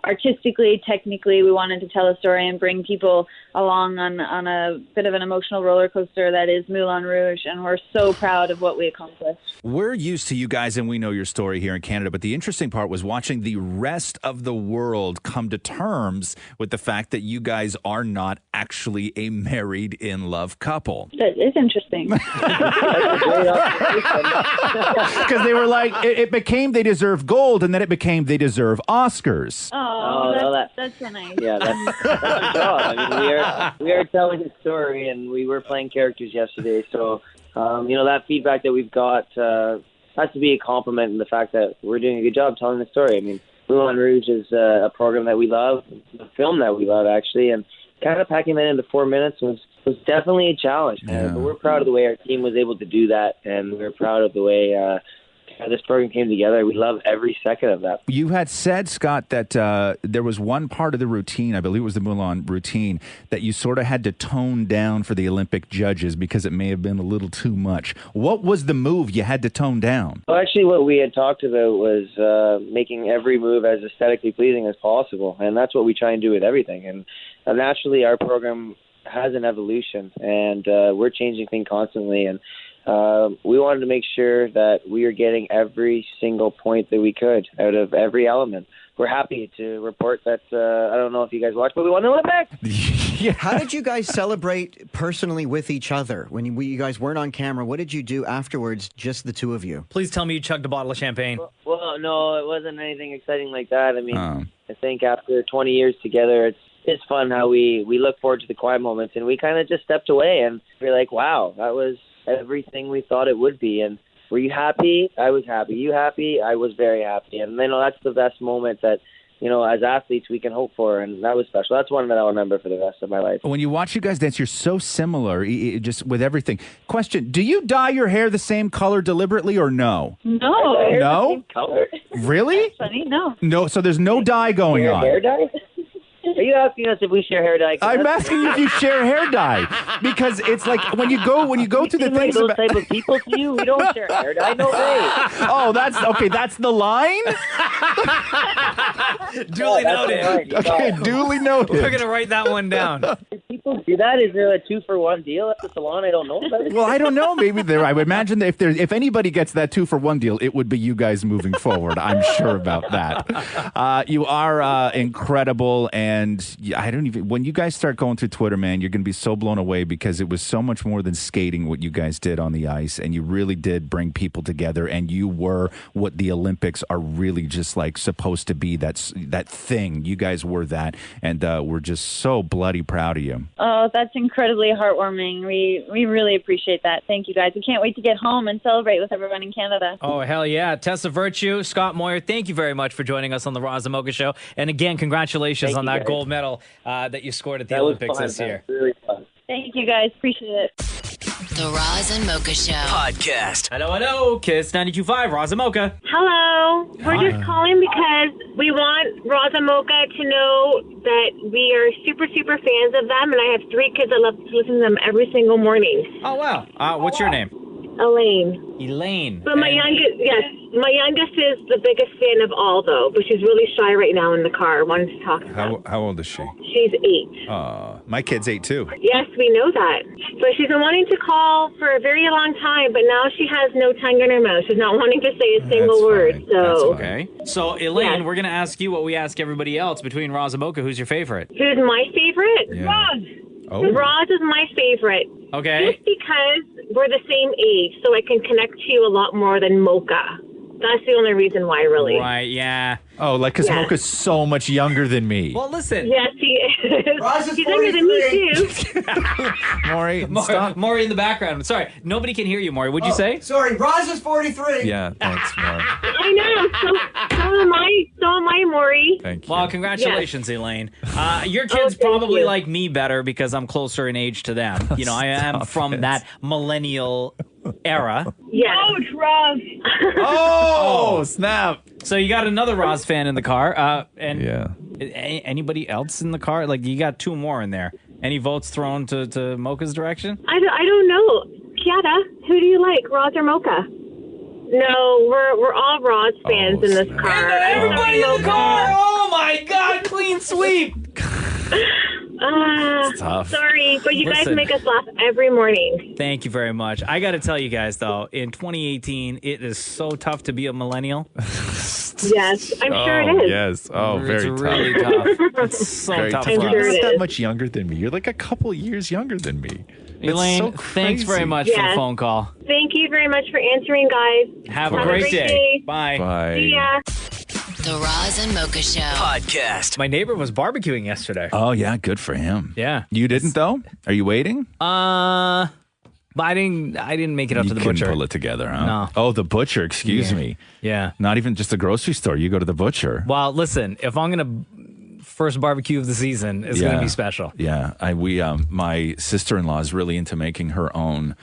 artistically, technically, we wanted to tell a story and bring people along on a bit of an emotional roller coaster that is Moulin Rouge, and we're so proud of what we accomplished. We're used to you guys, and we know your story here in Canada, but the interesting part was watching the rest of the world come to terms with the fact that you guys are not actually a married in-love couple. That is interesting. Because they were like, it became they deserve gold, and then it became they deserve Oscars. That's so nice. Yeah, that's our job. I mean, we are telling a story, and we were playing characters yesterday. So, that feedback that we've got has to be a compliment in the fact that we're doing a good job telling the story. I mean, Moulin Rouge is a program that we love, a film that we love, actually, and kind of packing that into 4 minutes was definitely a challenge. But we're proud of the way our team was able to do that, and we're proud of the way this program came together. We love every second of that. You had said, Scott, that there was one part of the routine, I believe it was the Moulin routine, that you sort of had to tone down for the Olympic judges because it may have been a little too much. What was the move you had to tone down? Well, actually, what we had talked about was making every move as aesthetically pleasing as possible, and that's what we try and do with everything. And naturally, our program has an evolution, and we're changing things constantly, and we wanted to make sure that we are getting every single point that we could out of every element. We're happy to report that, I don't know if you guys watched, but we won the Olympics. Yeah. How did you guys celebrate personally with each other when you guys weren't on camera? What did you do afterwards, just the two of you? Please tell me you chugged a bottle of champagne. Well, no, it wasn't anything exciting like that. I mean, I think after 20 years together, it's fun how we look forward to the quiet moments, and we kind of just stepped away, and we're like, wow, that was everything we thought it would be. And were you happy? I was happy. You happy? I was very happy. And that's the best moment that, as athletes we can hope for, and that was special. That's one that I'll remember for the rest of my life. When you watch you guys dance, you're so similar, just with everything. Question, do you dye your hair the same color deliberately or no? No. No? Same color. Really? Funny, no. No, so there's no dye going on. Hair dye? Are you asking us if we share hair dye? I'm asking you if you share hair dye, because it's like when you go to the things those about type of people to you, we don't share hair dye. No way. Oh, that's okay. That's the line. Duly noted. Right. Okay, duly noted. We're gonna write that one down. If people do that, is there a 2-for-1 deal at the salon? I don't know about it. Well, I don't know. Maybe there. I would imagine that if anybody gets that 2-for-1 deal, it would be you guys moving forward. I'm sure about that. You are incredible, and I don't even. When you guys start going through Twitter, man, you're going to be so blown away because it was so much more than skating what you guys did on the ice, and you really did bring people together, and you were what the Olympics are really just like supposed to be. That thing. You guys were that, and we're just so bloody proud of you. Oh, that's incredibly heartwarming. We really appreciate that. Thank you, guys. We can't wait to get home and celebrate with everyone in Canada. Oh, hell yeah. Tessa Virtue, Scott Moyer, thank you very much for joining us on the Roz Mocha Show. And again, congratulations on that gold medal that you scored at the Olympics this year. That was really fun. Thank you, guys. Appreciate it. The Roz and Mocha Show Podcast. Hello. Kiss 92.5, Roz and Mocha. Hello. We're just calling because we want Roz and Mocha to know that we are super, super fans of them, and I have 3 kids that love to listen to them every single morning. Oh, wow. What's your name? Elaine. But my youngest is the biggest fan of all, though, but she's really shy right now in the car, wanting to talk about How old is she? She's 8. My kid's 8 too. Yes, we know that. But she's been wanting to call for a very long time, but now she has no tongue in her mouth. She's not wanting to say a single word. So Okay. So, Elaine, we're going to ask you what we ask everybody else between Roz and Mocha. Who's your favorite? Who's my favorite? Yeah. Roz. Oh. Roz is my favorite. Okay. Just because we're the same age, so I can connect to you a lot more than Mocha. That's the only reason why, really. Right, yeah. Oh, like, because Mocha's so much younger than me. Well, listen. Yes, he is. He's younger than me, too. Maury, stop. Maury in the background. Sorry, nobody can hear you, Maury. What'd you say? Sorry, Roz is 43. Yeah, thanks, Maury. I know. So am I, Maury. Thank you. Well, congratulations, Elaine. Your kids probably like me better because I'm closer in age to them. You know, I am from that millennial era. Yeah. Oh, it's Roz. Oh, snap. So you got another Roz fan in the car. Anybody else in the car? Like, you got 2 more in there. Any votes thrown to Mocha's direction? I don't know. Kiara, who do you like, Roz or Mocha? No, we're all Roz fans in this car. Everybody in the car! Oh my God! Clean sweep. It's tough. Sorry, but you guys make us laugh every morning. Thank you very much. I got to tell you guys, though, in 2018, it is so tough to be a millennial. Yes, I'm sure it is. Yes. Oh, very it's tough. really tough. It's so Very tough. tough. for You're us. not that much younger than me. You're like a couple years younger than me. It's Elaine, so thanks very crazy. much for the phone call. Thank you very much for answering, guys. Have a great day. Bye. Bye. See ya. The Roz and Mocha Show. Podcast. My neighbor was barbecuing yesterday. Oh, yeah. Good for him. Yeah. You didn't, though? Are you waiting? But I didn't make it up to the couldn't butcher. pull it together, huh? No. Oh, the butcher. Excuse Yeah. me. Yeah. Not even just the grocery store. You go to the butcher. Well, listen, if I'm going to first barbecue of the season, it's going to be special. Yeah. My sister-in-law is really into making her own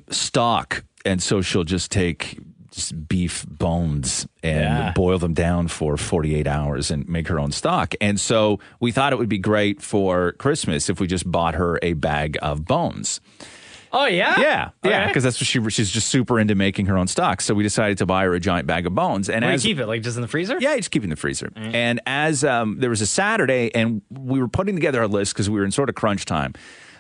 stock. And so she'll just take just beef bones and boil them down for 48 hours and make her own stock. And so we thought it would be great for Christmas if we just bought her a bag of bones. Oh, yeah? Yeah, because that's what she's just super into making her own stock. So we decided to buy her a giant bag of bones. And Where do you keep it? Like just in the freezer? Yeah, you just keep it in the freezer. And as there was a Saturday, and we were putting together a list because we were in sort of crunch time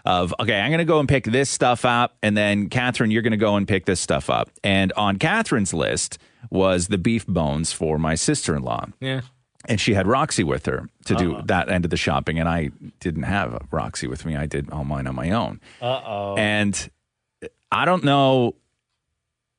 of, okay, I'm going to go and pick this stuff up, and then Catherine, you're going to go and pick this stuff up. And on Catherine's list was the beef bones for my sister-in-law. Yeah. And she had Roxy with her to do that end of the shopping, and I didn't have Roxy with me. I did all mine on my own. And I don't know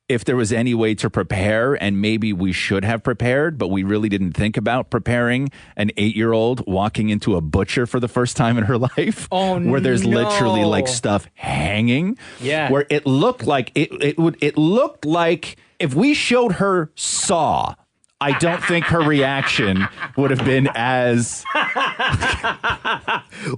if there was any way to prepare, and maybe we should have prepared, but we really didn't think about preparing an 8-year-old walking into a butcher for the first time in her life. Where there's literally like stuff hanging. Yeah. Where it looked like it looked like if we showed her Saw, I don't think her reaction would have been as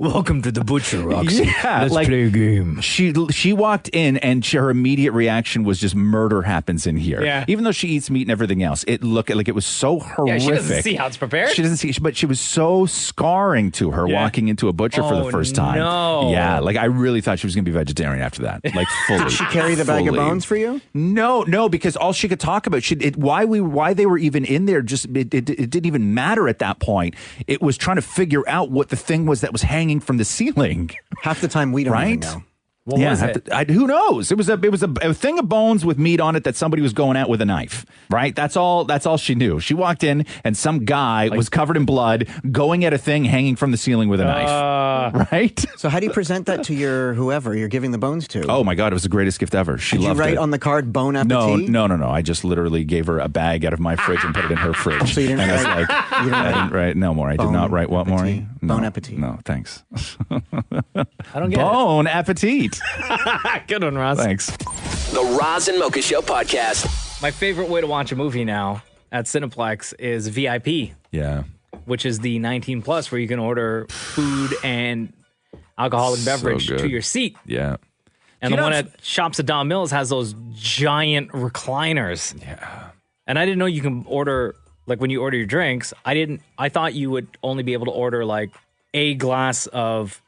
welcome to the butcher, Roxy. Yeah, Let's play a game. She walked in and her immediate reaction was just murder happens in here. Yeah. Even though she eats meat and everything else, it looked like it was so horrific. Yeah, she doesn't see how it's prepared. She doesn't see, but she was so scarring to her walking into a butcher for the first time. No. Yeah, like I really thought she was going to be vegetarian after that. Like fully. Did she carry the bag of bones for you? No, because all she could talk about, why they were even in there, just it didn't even matter at that point. It was trying to figure out what the thing was that was hanging from the ceiling. Half the time we don't even know. What was it? Who knows? It was a thing of bones with meat on it that somebody was going at with a knife. Right? That's all she knew. She walked in and some guy was covered in blood going at a thing hanging from the ceiling with a knife. Right? So how do you present that to your whoever you're giving the bones to? Oh my God, it was the greatest gift ever. She loved it. Did you write on the card bon appetit? No. I just literally gave her a bag out of my fridge and put it in her fridge. So you didn't write? I didn't write. No, Maury. I did not write what, Maury? Bon appetit. No, thanks. I don't get Bon appetit. Good one, Roz. Thanks. The Roz and Mocha Show podcast. My favorite way to watch a movie now at Cineplex is VIP. Yeah. Which is the 19 plus where you can order food and alcoholic beverage to your seat. Yeah. And the one at Shops at Don Mills has those giant recliners. Yeah. And I didn't know you can order, like when you order your drinks, I thought you would only be able to order like a glass of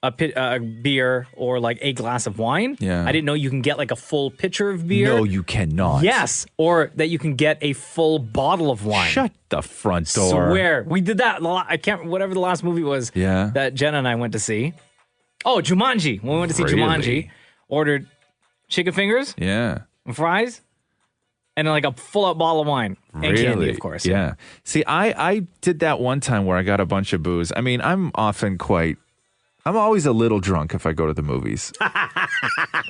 a beer or like a glass of wine. Yeah. I didn't know you can get like a full pitcher of beer. No, you cannot. Yes. Or that you can get a full bottle of wine. Shut the front door. Swear. We did that. I can't, whatever the last movie was that Jenna and I went to see. Oh, Jumanji. When we went to see Jumanji, ordered chicken fingers. Yeah. And fries. And then like a full-out bottle of wine. And candy, of course. Yeah. See, I did that one time where I got a bunch of booze. I mean, I'm always a little drunk if I go to the movies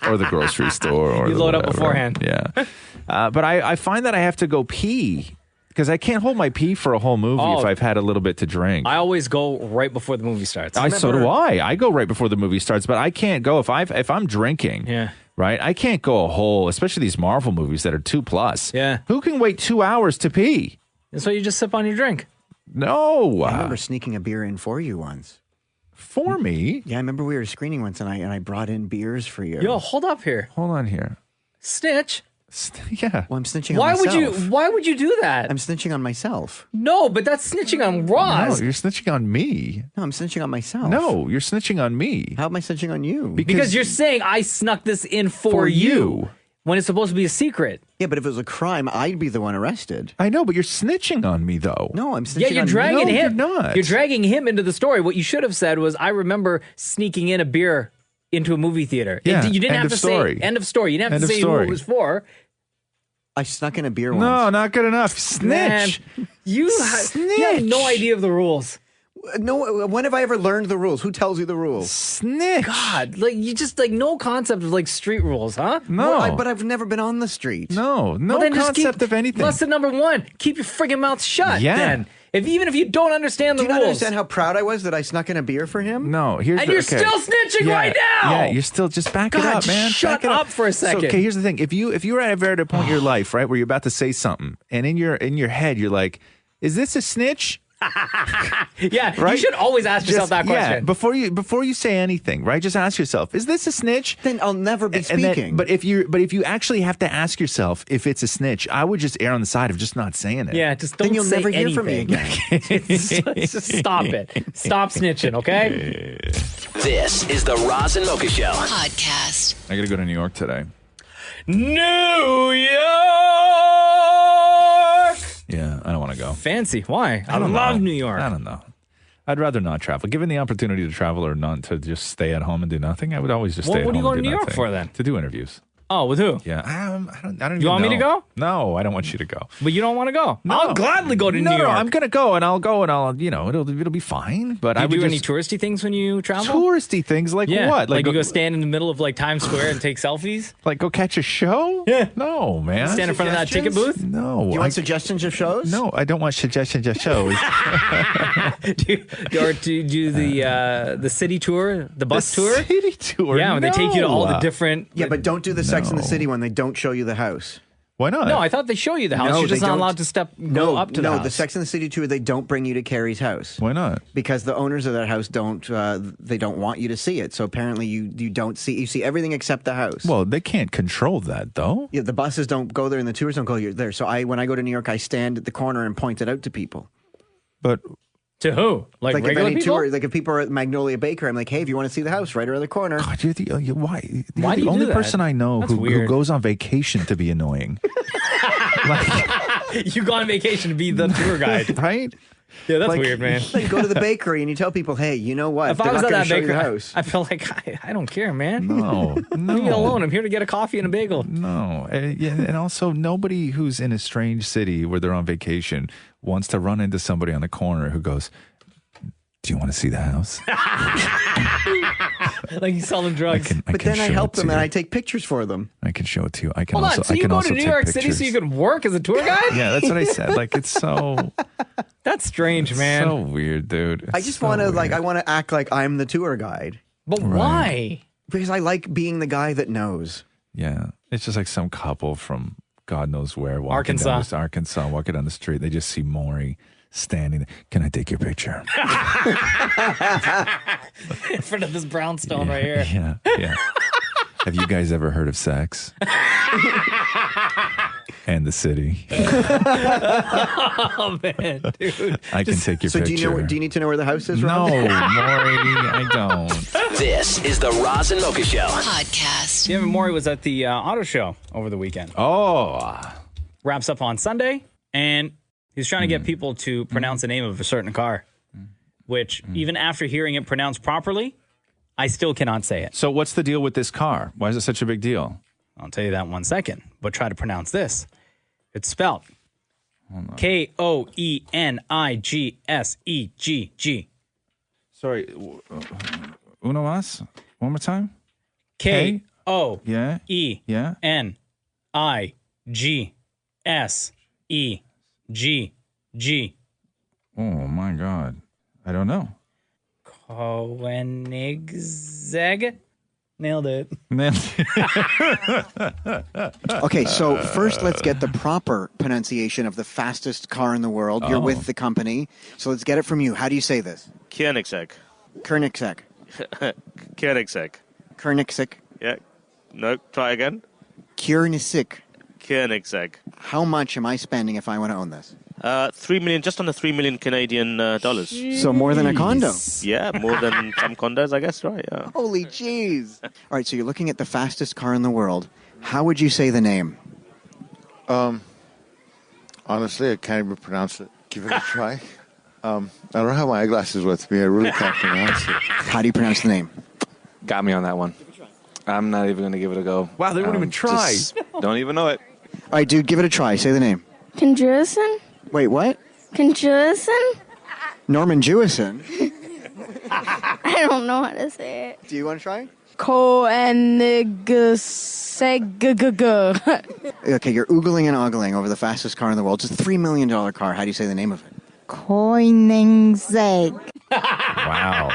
or the grocery store. Or you load up beforehand. Yeah. But I find that I have to go pee because I can't hold my pee for a whole movie if I've had a little bit to drink. I always go right before the movie starts. So do I. I go right before the movie starts, but I can't go if I'm drinking. Yeah. Right? I can't go a whole, especially these Marvel movies that are 2+. Yeah. Who can wait 2 hours to pee? And so you just sip on your drink. No. I remember sneaking a beer in for you once. For me? Yeah, I remember we were screening once and I brought in beers for you. Yo, hold up here. Hold on here. Snitch. Yeah. Well, I'm snitching on myself. Why would you do that? I'm snitching on myself. No, but that's snitching on Roz. No, you're snitching on me. No, I'm snitching on myself. No, you're snitching on me. How am I snitching on you? Because you're saying I snuck this in for you when it's supposed to be a secret. Yeah, but if it was a crime, I'd be the one arrested. I know, but you're snitching on me, though. No, I'm snitching Yeah, you're on dragging you. him. You're not. You're dragging him into the story. What you should have said was, I remember sneaking in a beer into a movie theater. Yeah, You didn't end have of to story. say end of story. You didn't have End to of say who story. it was for. I snuck in a beer once. No, not good enough. Snitch. Man, you have no idea of the rules. No, when have I ever learned the rules? Who tells you the rules? Snitch. God, like you just like no concept of like street rules, huh? No. Well, but I've never been on the street. No Well, then just concept of anything. Lesson number 1: keep your friggin' mouth shut. Yeah. Then, even if you don't understand the Do you rules, not understand how proud I was that I snuck in a beer for him? No, here's and the, you're okay. still snitching right now. Yeah, you're still just back it God, up, man. shut Back it up for a second. So, okay, here's the thing: if you were at a very point in your life, right, where you're about to say something, and in your head you're like, "Is this a snitch Yeah, Right? you should always ask yourself that question. Yeah, before you say anything, right? Just ask yourself, is this a snitch? Then I'll never be speaking. But if you actually have to ask yourself if it's a snitch, I would just err on the side of just not saying it. Yeah, just don't Then you'll say never hear anything. from me again. Just stop it. Stop snitching, okay? This is the Roz and Mocha Show Podcast. I got to go to New York today. New York! Yeah, I don't want to go. Fancy. Why? I don't love know. New York. I don't know. I'd rather not travel. Given the opportunity to travel or not to just stay at home and do nothing, I would always just stay at home. What are you going and to do New York nothing. for then? To do interviews. Oh, with who? Yeah, I don't even You want me to know. go? No, I don't want you to go. But you don't want to go. No. I'll gladly go to New No, York. I'm gonna go and I'll it'll be fine. But Do I you would do any just touristy things when you travel? touristy things like Yeah, what? like you go stand in the middle of like Times Square and take selfies? Like go catch a show? Yeah. No, man. Stand in front of that ticket booth? No. Do you want suggestions of shows? No, I don't want suggestions of shows. Or do you do the city tour, the bus tour? City tour. Yeah, when they take you to all the No. different. Yeah, but don't do the Sex in the City when they don't show you the house. Why not? No, I thought they show you the house. No, You're just they not don't. allowed to go up to the house. No, the Sex and the City tour, they don't bring you to Carrie's house. Why not? Because the owners of that house don't want you to see it. So apparently you don't see, you see everything except the house. Well, they can't control that though. Yeah, the buses don't go there and the tours don't go there. So when I go to New York, I stand at the corner and point it out to people. But to who? Like if regular any people? tour, like if people are at Magnolia Baker, I'm like, hey, if you want to see the house, right around the corner. God, you're the why? You're Why do the you only do that? person I know That's who weird. goes on vacation to be annoying. You go on vacation to be the tour guide. Right? Yeah, that's Like, weird, man. You go to the bakery and you tell people, hey, you know what? If I They're was not at going that to show you the bakery, house. I feel like I don't care, man. No, Leave me no. alone. I'm here to get a coffee and a bagel. No, yeah, and also nobody who's in a strange city where they're on vacation wants to run into somebody on the corner who goes, "Do you want to see the house?" Like you sell them drugs. But then I help them and I take pictures for them. I can show it to you. I can Hold also. on. So I you can go also to New take York City pictures. so you can work as a tour guide? Yeah, that's what I said. Like it's so. That's strange, man. So weird, dude. I just want to I want to act like I'm the tour guide. But why? Because I like being the guy that knows. Yeah, it's just like some couple from God knows where, Arkansas, walking down the street. They just see Maury standing there. Can I take your picture? In front of this brownstone right here. Yeah, yeah. Have you guys ever heard of sex? And the city. Oh man, dude. I can take your So picture. do you need to know where the house is, No, Rob? Maury, I don't. This is the Roz and Mocha Show Podcast. Jim and Maury was at the auto show over the weekend. Oh. Wraps up on Sunday, and he's trying to get people to pronounce the name of a certain car, which even after hearing it pronounced properly, I still cannot say it. So what's the deal with this car? Why is it such a big deal? I'll tell you that in 1 second, but try to pronounce this. It's spelled Koenigsegg. Sorry, uno más? One more time? Koenigsegg. Oh my God. I don't know. Koenigsegg. Nailed it. Okay, so first let's get the proper pronunciation of the fastest car in the world. You're with the company, so let's get it from you. How do you say this? Koenigsegg. Koenigsegg. Koenigsegg. Koenigsegg. Yeah. No, try again. Koenigsegg. Koenigsegg. How much am I spending if I want to own this? 3 million, just under 3 million Canadian dollars. So more than a condo. Yeah, more than some condos, I guess, right? Yeah. Holy jeez. All right, so you're looking at the fastest car in the world. How would you say the name? Honestly, I can't even pronounce it. Give it a try. I don't have my eyeglasses with me. I really can't pronounce it. How do you pronounce the name? Got me on that one. I'm not even going to give it a go. Wow, they won't even try. Don't even know it. All right, dude, give it a try. Say the name. Conjurison? Wait, what? Conjurison? Norman Jewison. I don't know how to say it. Do you want to try? Koenigsegg. Okay, you're oogling and ogling over the fastest car in the world. It's a $3 million car. How do you say the name of it? Koenigsegg. Wow.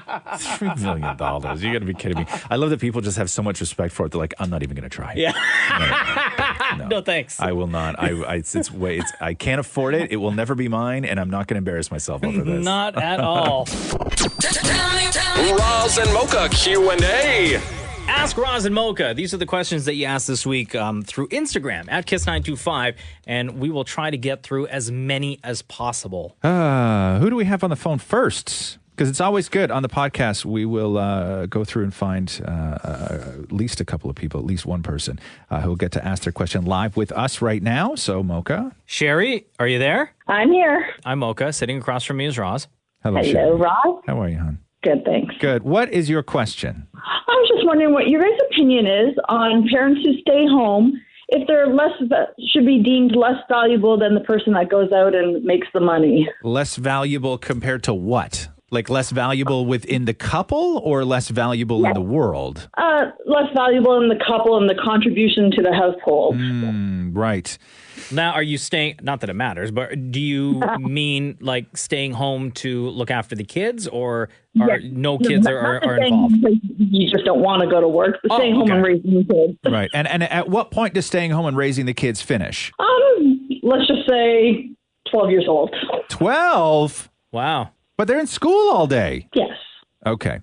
$3 million. You got to be kidding me. I love that people just have so much respect for it. They're like, I'm not even going to try. Yeah. No, thanks. I will not. I can't afford it. It will never be mine, and I'm not going to embarrass myself over this. Not at all. Roz and Mocha Q&A. Ask Roz and Mocha. These are the questions that you asked this week through Instagram at Kiss925, and we will try to get through as many as possible. Who do we have on the phone first? Because it's always good on the podcast. We will go through and find at least a couple of people, at least one person who will get to ask their question live with us right now. So, Mocha. Sherry, are you there? I'm here. I'm Mocha. Sitting across from me is Roz. Hello, Hello, Sherry. Roz. How are you, hon? Good, thanks. Good. What is your question? I was just wondering what your guys' opinion is on parents who stay home, if they're should be deemed less valuable than the person that goes out and makes the money. Less valuable compared to what? Like less valuable within the couple or less valuable in the world? Less valuable in the couple and the contribution to the household. Right. Now, are you staying, not that it matters, but do you mean like staying home to look after the kids, or are no kids are involved? You just don't want to go to work, but staying home and raising the kids. Right. And at what point does staying home and raising the kids finish? Let's just say 12 years old. 12? Wow. But they're in school all day. Yes. Okay.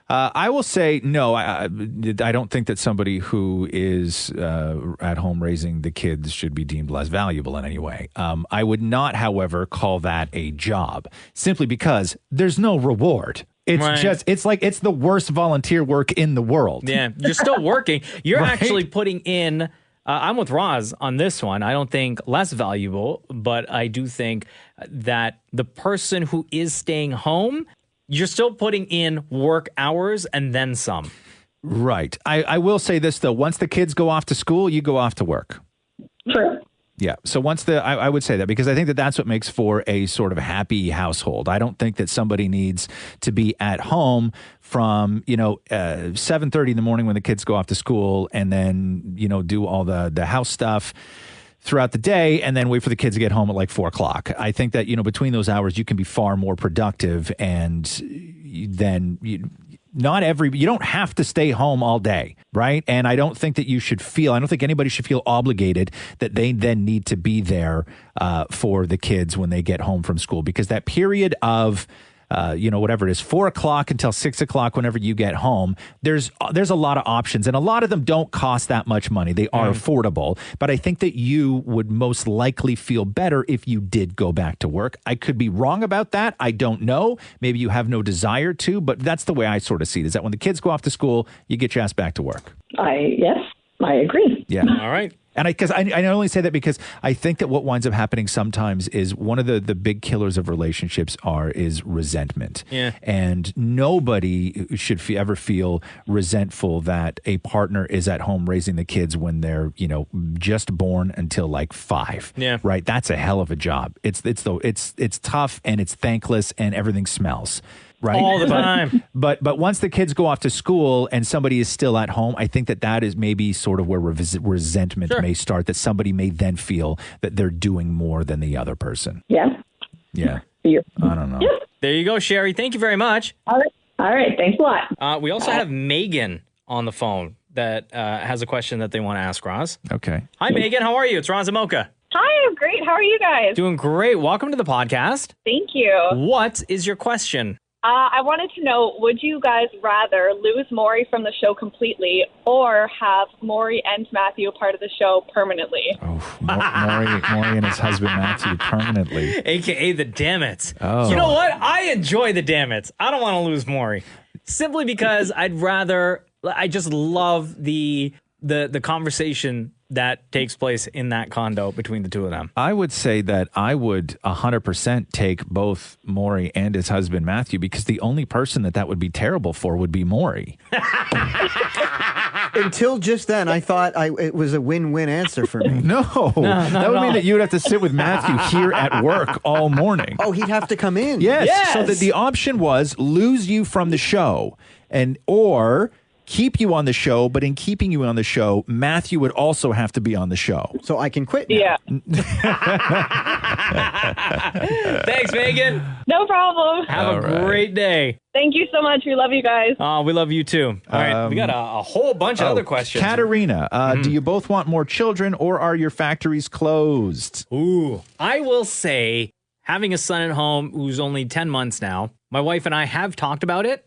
I will say no. I don't think that somebody who is at home raising the kids should be deemed less valuable in any way. I would not, however, call that a job simply because there's no reward. It's it's the worst volunteer work in the world. Yeah, you're still working. You're actually putting in. I'm with Roz on this one. I don't think less valuable, but I do think that the person who is staying home, you're still putting in work hours and then some. Right. I will say this, though. Once the kids go off to school, you go off to work. True. Yeah. So I would say that because I think that that's what makes for a sort of happy household. I don't think that somebody needs to be at home from, 7:30 in the morning when the kids go off to school and then, do all the house stuff throughout the day and then wait for the kids to get home at like 4 o'clock. I think that, between those hours, you can be far more productive and then you don't have to stay home all day, right? And I don't think that I don't think anybody should feel obligated that they then need to be there for the kids when they get home from school, because that period of whatever it is, 4 o'clock until 6 o'clock, whenever you get home, there's a lot of options, and a lot of them don't cost that much money. They are affordable, but I think that you would most likely feel better if you did go back to work. I could be wrong about that. I don't know. Maybe you have no desire to, but that's the way I sort of see it, is that when the kids go off to school, you get your ass back to work. Yes, I agree. Yeah. All right. And I only say that because I think that what winds up happening sometimes is one of the big killers of relationships is resentment. Yeah. And nobody should ever feel resentful that a partner is at home raising the kids when they're, just born until like 5. Yeah. Right. That's a hell of a job. It's tough and it's thankless and everything smells. Right? All the time. But once the kids go off to school and somebody is still at home, I think that is maybe sort of where resentment may start, that somebody may then feel that they're doing more than the other person. Yeah. Yeah. I don't know. Yeah. There you go, Sherry. Thank you very much. All right. Thanks a lot. We also have Megan on the phone that has a question that they want to ask Roz. Okay. Hi, Megan. How are you? It's Roz and Mocha. Hi, I'm great. How are you guys? Doing great. Welcome to the podcast. Thank you. What is your question? I wanted to know, would you guys rather lose Maury from the show completely or have Maury and Matthew a part of the show permanently? Oh, Maury and his husband Matthew permanently. AKA the Dammits. Oh. You know what? I enjoy the Dammits. I don't want to lose Maury. Simply because I just love the conversation that takes place in that condo between the two of them. I would say that I would 100% take both Maury and his husband Matthew, because the only person that would be terrible for would be Maury. Until just then, I thought it was a win-win answer for me. No, that would mean that you would have to sit with Matthew here at work all morning. Oh, he'd have to come in. Yes. So that the option was lose you from the show or keep you on the show, but in keeping you on the show, Matthew would also have to be on the show. So I can quit now. Yeah. Thanks, Megan. No problem. Have a great day. Thank you so much. We love you guys. We love you too. All right, we got a whole bunch of other questions. Katerina, do you both want more children or are your factories closed? Ooh, I will say, having a son at home who's only 10 months now, my wife and I have talked about it,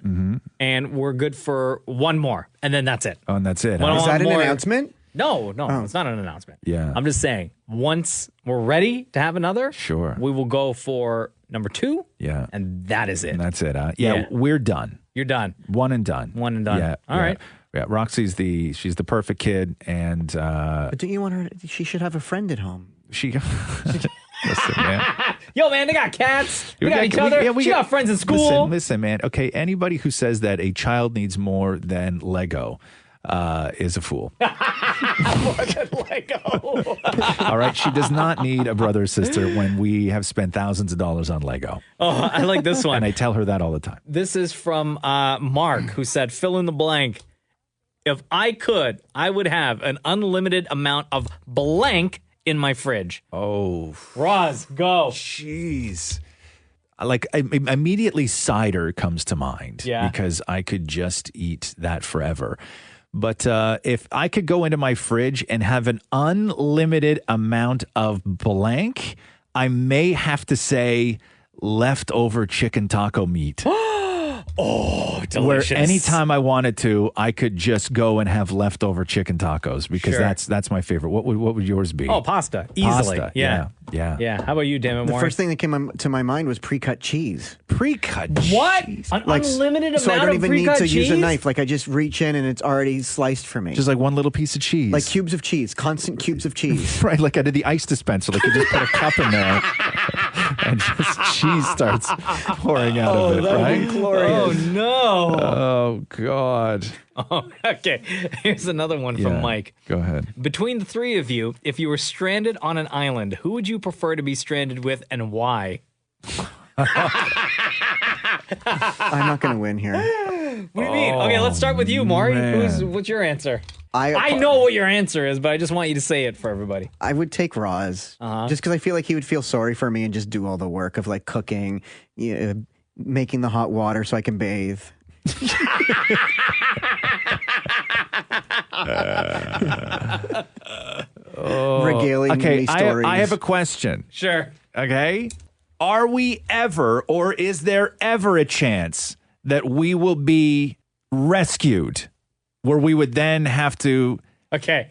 and we're good for one more, and then that's it. Oh, and that's it. Is that an announcement? No, it's not an announcement. Yeah. I'm just saying, once we're ready to have another, Sure. we will go for number 2, Yeah. and that is it. And that's it. Yeah, Yeah. we're done. You're done. One and done. One and done. Yeah. All right. Yeah, Roxy's she's the perfect kid, and But don't you want her? She should have a friend at home. she. Listen, man. Yo, man, they got cats. We got each other. She got friends in school. Listen, man. Okay, anybody who says that a child needs more than Lego is a fool. More than Lego. All right, she does not need a brother or sister when we have spent thousands of dollars on Lego. Oh, I like this one. And I tell her that all the time. This is from Mark, who said, fill in the blank. If I could, I would have an unlimited amount of blank in my fridge. Oh. Roz, go. Jeez. Like, immediately cider comes to mind. Yeah. Because I could just eat that forever. But if I could go into my fridge and have an unlimited amount of blank, I may have to say leftover chicken taco meat. Oh, delicious. Where anytime I wanted to, I could just go and have leftover chicken tacos because Sure. that's my favorite. What would yours be? Oh, pasta. Easily. Pasta. Yeah. Yeah. How about you, Damon The Moore? first thing that came to my mind was pre-cut cheese. Pre-cut What? cheese. An Like, unlimited so I amount don't of even need pre-cut to cheese? use a knife. Like I just reach in and it's already sliced for me. Just like one little piece of cheese. Like cubes of cheese, constant cubes of cheese. Right, like I did the ice dispenser. Like you just put a cup in there and just cheese starts pouring out of it, that would right? be glorious. Oh, no. Oh, God. Oh, okay. Here's another one from Yeah. Mike. Go ahead. Between the three of you, if you were stranded on an island, who would you prefer to be stranded with and why? I'm not going to win here. What do you mean? Okay, let's start with you, Maury. man. What's your answer? I know what your answer is, but I just want you to say it for everybody. I would take Roz just because I feel like he would feel sorry for me and just do all the work of like cooking, making the hot water so I can bathe. Regaling me stories. I have a question. Sure. Okay. Are we ever, or is there ever a chance that we will be rescued where we would then have to... Okay.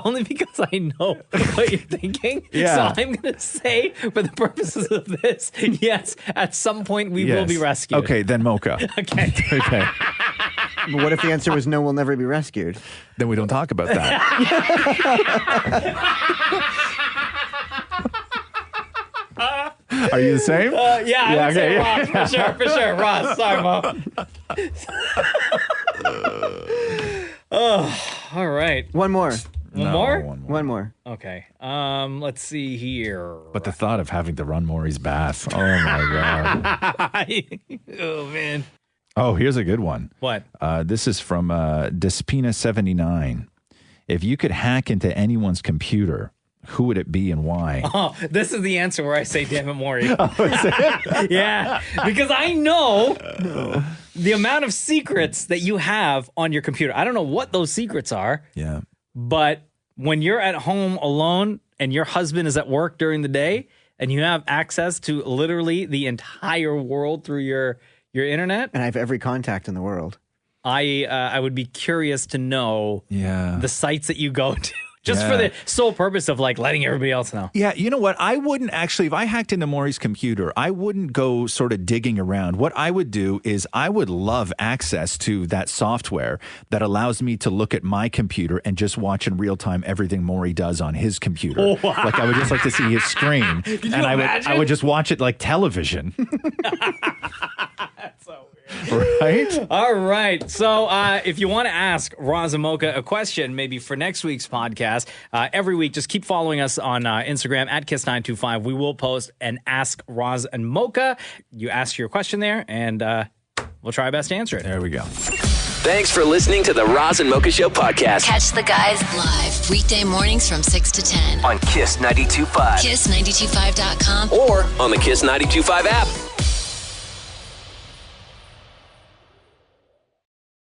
Only because I know what you're thinking. Yeah. So I'm going to say, for the purposes of this, yes, at some point we will be rescued. Okay, then Mocha. Okay. Okay. But what if the answer was no, we'll never be rescued? Then we don't talk about that. Are you the same? Yeah, I would say okay. Ross, for sure. Ross, sorry, Mo. Oh, all right. One more. One more? One more. Okay. Let's see here. But the thought of having to run Maury's bath. Oh, my God. Oh, man. Oh, here's a good one. What? This is from Despina79. If you could hack into anyone's computer, who would it be and why? Oh, this is the answer where I say, damn it, Maury. Yeah, because I know the amount of secrets that you have on your computer. I don't know what those secrets are. Yeah. But when you're at home alone and your husband is at work during the day and you have access to literally the entire world through your internet. And I have every contact in the world. I would be curious to know the sites that you go to. Just for the sole purpose of like letting everybody else know. Yeah, you know what? I wouldn't actually, if I hacked into Maury's computer, I wouldn't go sort of digging around. What I would do is I would love access to that software that allows me to look at my computer and just watch in real time everything Maury does on his computer. Oh, wow. Like I would just like to see his screen. Could you and imagine? I would just watch it like television. That's so weird. Right? All right. So if you want to ask Roz Mocha a question, maybe for next week's podcast, every week, just keep following us on Instagram at Kiss925. We will post an Ask Roz and Mocha. You ask your question there, and we'll try our best to answer it. There we go. Thanks for listening to the Roz and Mocha Show podcast. Catch the guys live weekday mornings from 6 to 10 on Kiss 92.5. Kiss925.com or on the Kiss 92.5 app.